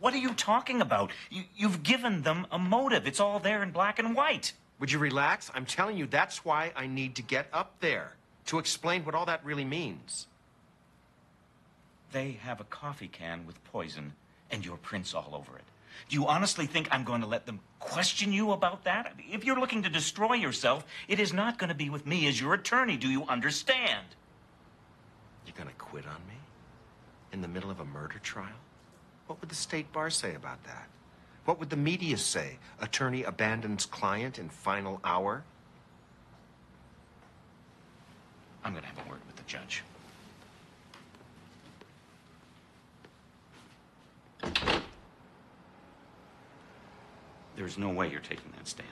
What are you talking about? You've given them a motive. It's all there in black and white. Would you relax? I'm telling you, that's why I need to get up there, to explain what all that really means. They have a coffee can with poison and your prints all over it. Do you honestly think I'm going to let them question you about that? If you're looking to destroy yourself, it is not going to be with me as your attorney. Do you understand? You're going to quit on me? In the middle of a murder trial? What would the state bar say about that? What would the media say? Attorney abandons client in final hour? I'm going to have a word with the judge. There's no way you're taking that stand.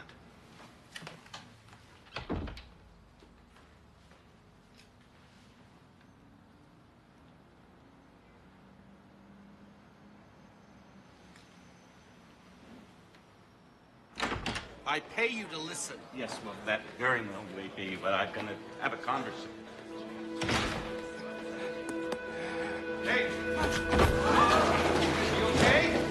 I pay you to listen. Yes, well, that very well may be, but I'm going to have a conversation. Hey! You okay?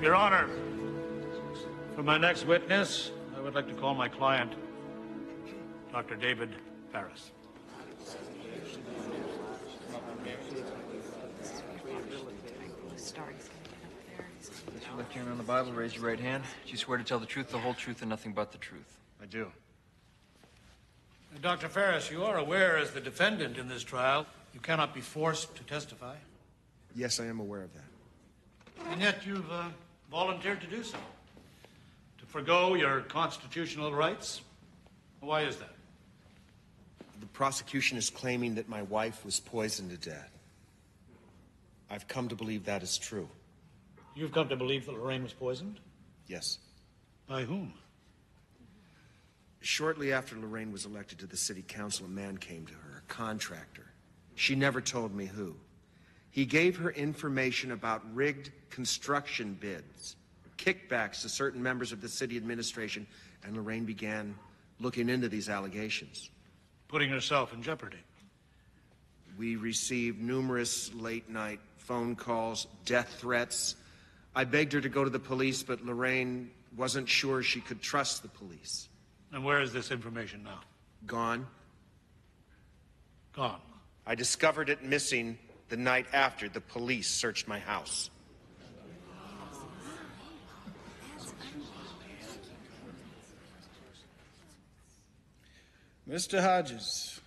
Your Honor, for my next witness, I would like to call my client, Dr. David Ferris. Since you left your hand on the Bible, raise your right hand. Do you swear to tell the truth, the whole truth, and nothing but the truth? I do. Dr. Ferris, you are aware as the defendant in this trial, you cannot be forced to testify. Yes, I am aware of that. And yet you've volunteered to do so. To forego your constitutional rights. Why is that? The prosecution is claiming that my wife was poisoned to death. I've come to believe that is true. You've come to believe that Lorraine was poisoned? Yes. By whom? Shortly after Lorraine was elected to the city council, a man came to her, a contractor. She never told me who. He gave her information about rigged construction bids, kickbacks to certain members of the city administration, and Lorraine began looking into these allegations. Putting herself in jeopardy. We received numerous late-night phone calls, death threats. I begged her to go to the police, but Lorraine wasn't sure she could trust the police. And where is this information now? Gone. Gone. I discovered it missing the night after the police searched my house. Mr. Hodges,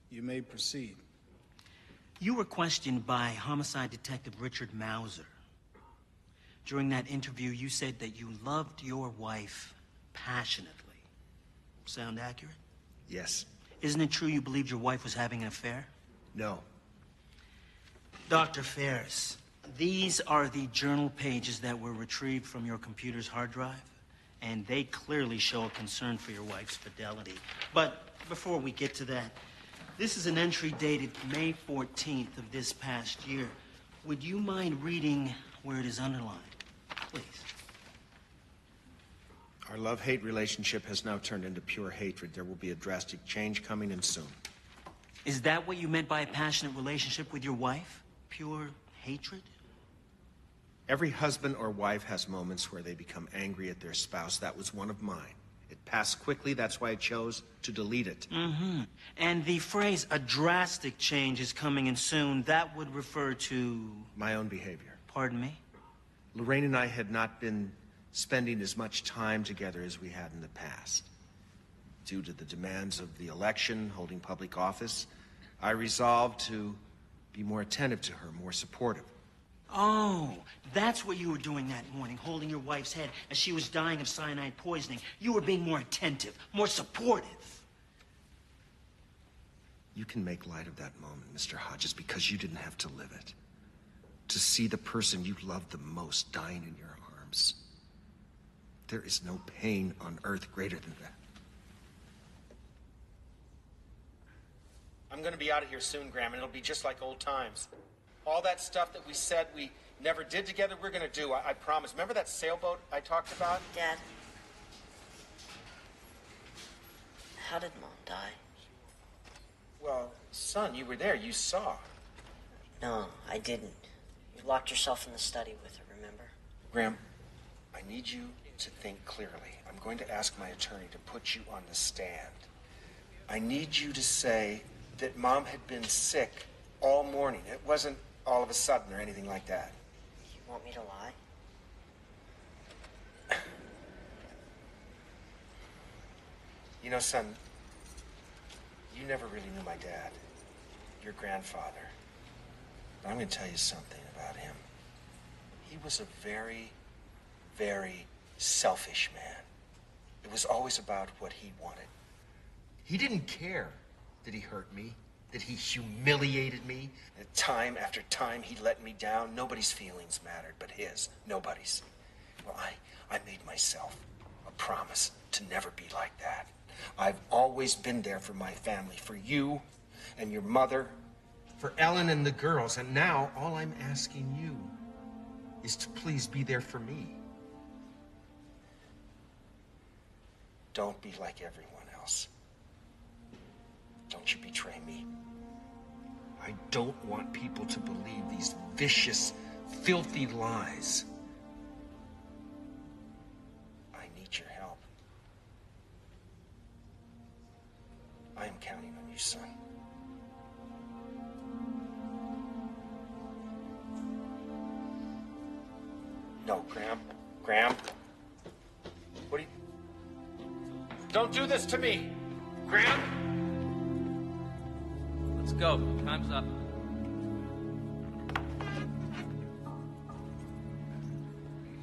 you may proceed. You were questioned by homicide detective Richard Mauser. During that interview, you said that you loved your wife passionately. Sound accurate? Yes. Isn't it true you believed your wife was having an affair? No. Dr. Ferris, these are the journal pages that were retrieved from your computer's hard drive, and they clearly show a concern for your wife's fidelity. But before we get to that, this is an entry dated May 14th of this past year. Would you mind reading where it is underlined, please? Our love-hate relationship has now turned into pure hatred. There will be a drastic change coming in soon. Is that what you meant by a passionate relationship with your wife? Pure hatred? Every husband or wife has moments where they become angry at their spouse. That was one of mine. It passed quickly, that's why I chose to delete it. Mm-hmm. And the phrase, a drastic change is coming in soon, that would refer to... My own behavior. Pardon me? Lorraine and I had not been spending as much time together as we had in the past. Due to the demands of the election, holding public office, I resolved to be more attentive to her, more supportive. Oh, that's what you were doing that morning, holding your wife's head as she was dying of cyanide poisoning. You were being more attentive, more supportive. You can make light of that moment, Mr. Hodges, because you didn't have to live it. To see the person you loved the most dying in your arms. There is no pain on earth greater than that. I'm gonna be out of here soon, Graham, and it'll be just like old times. All that stuff that we said we never did together, we're gonna do. I promise. Remember that sailboat I talked about? Dad, how did Mom die? Well, son, you were there. You saw. No, I didn't. You locked yourself in the study with her, remember? Graham, I need you to think clearly. I'm going to ask my attorney to put you on the stand. I need you to say that Mom had been sick all morning. It wasn't all of a sudden or anything like that. You want me to lie? You know, son, you never really knew my dad, your grandfather. But I'm going to tell you something about him. He was a very, very selfish man. It was always about what he wanted. He didn't care that he hurt me, that he humiliated me. That time after time he let me down. Nobody's feelings mattered but his. Nobody's. Well, I made myself a promise to never be like that. I've always been there for my family, for you and your mother, for Ellen and the girls, and now all I'm asking you is to please be there for me. Don't be like everyone else. Don't you betray me. I don't want people to believe these vicious, filthy lies. I need your help. I am counting on you, son. No, Graham. Graham. What do you... Don't do this to me! Graham! Let's go. Time's up.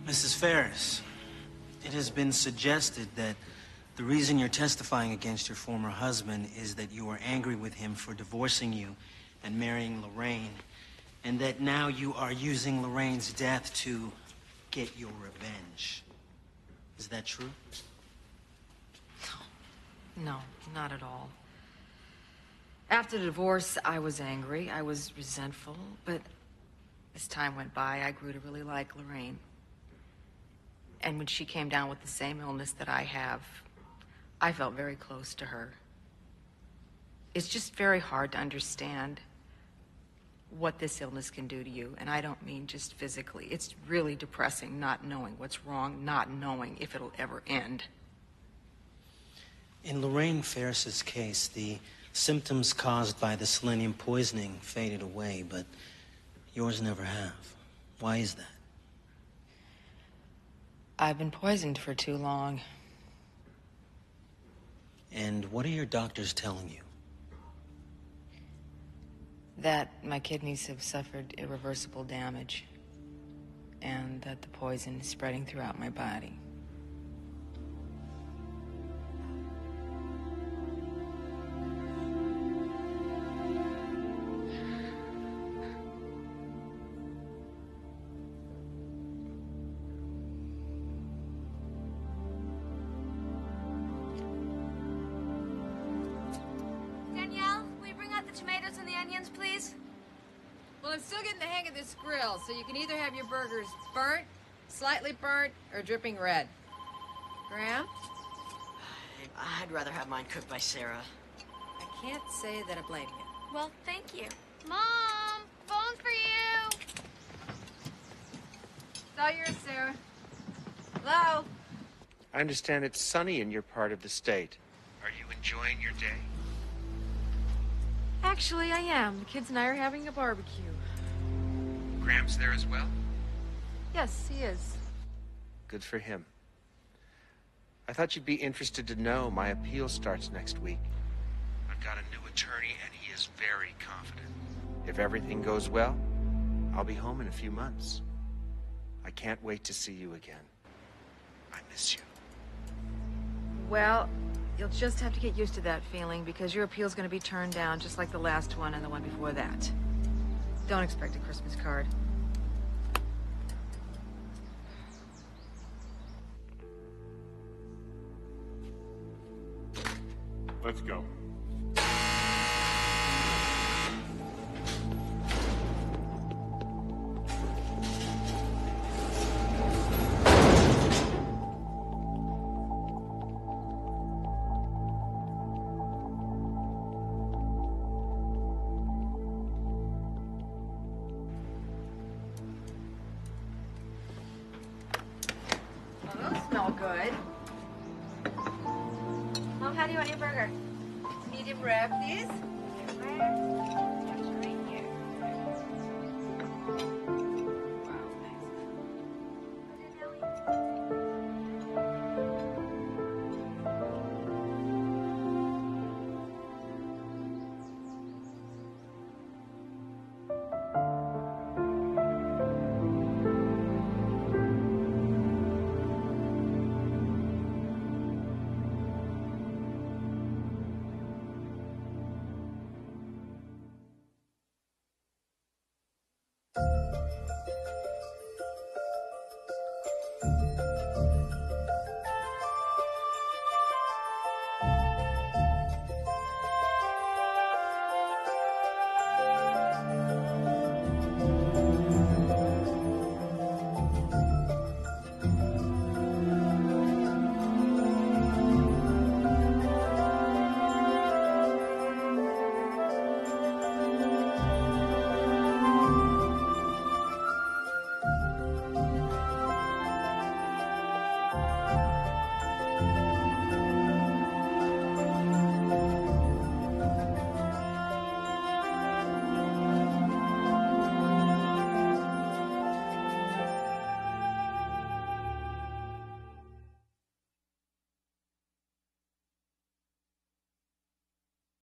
Mrs. Ferris, it has been suggested that the reason you're testifying against your former husband is that you were angry with him for divorcing you and marrying Lorraine, and that now you are using Lorraine's death to get your revenge. Is that true? No, not at all. After the divorce, I was angry, I was resentful, but as time went by, I grew to really like Lorraine. And when she came down with the same illness that I have, I felt very close to her. It's just very hard to understand what this illness can do to you, and I don't mean just physically. It's really depressing not knowing what's wrong, not knowing if it'll ever end. In Lorraine Ferris's case, the symptoms caused by the selenium poisoning faded away, but yours never have. Why is that? I've been poisoned for too long. And what are your doctors telling you? That my kidneys have suffered irreversible damage, and that the poison is spreading throughout my body. Danielle, will you bring out the tomatoes and the onions, please? Well, I'm still getting the hang of this grill, so you can either have your burgers burnt, slightly burnt, or dripping red. Graham? I'd rather have mine cooked by Sarah. I can't say that I blame you. Well, thank you. Mom, phone's for you. It's all yours, Sarah. Hello? I understand it's sunny in your part of the state. Are you enjoying your day? Actually, I am. The kids and I are having a barbecue. Graham's there as well? Yes, he is. Good for him. I thought you'd be interested to know my appeal starts next week. I've got a new attorney, and he is very confident. If everything goes well, I'll be home in a few months. I can't wait to see you again. I miss you. Well, you'll just have to get used to that feeling because your appeal's going to be turned down just like the last one and the one before that. Don't expect a Christmas card. Let's go. smell good. Mom, how do you want your burger? Medium rare, please. Medium rare.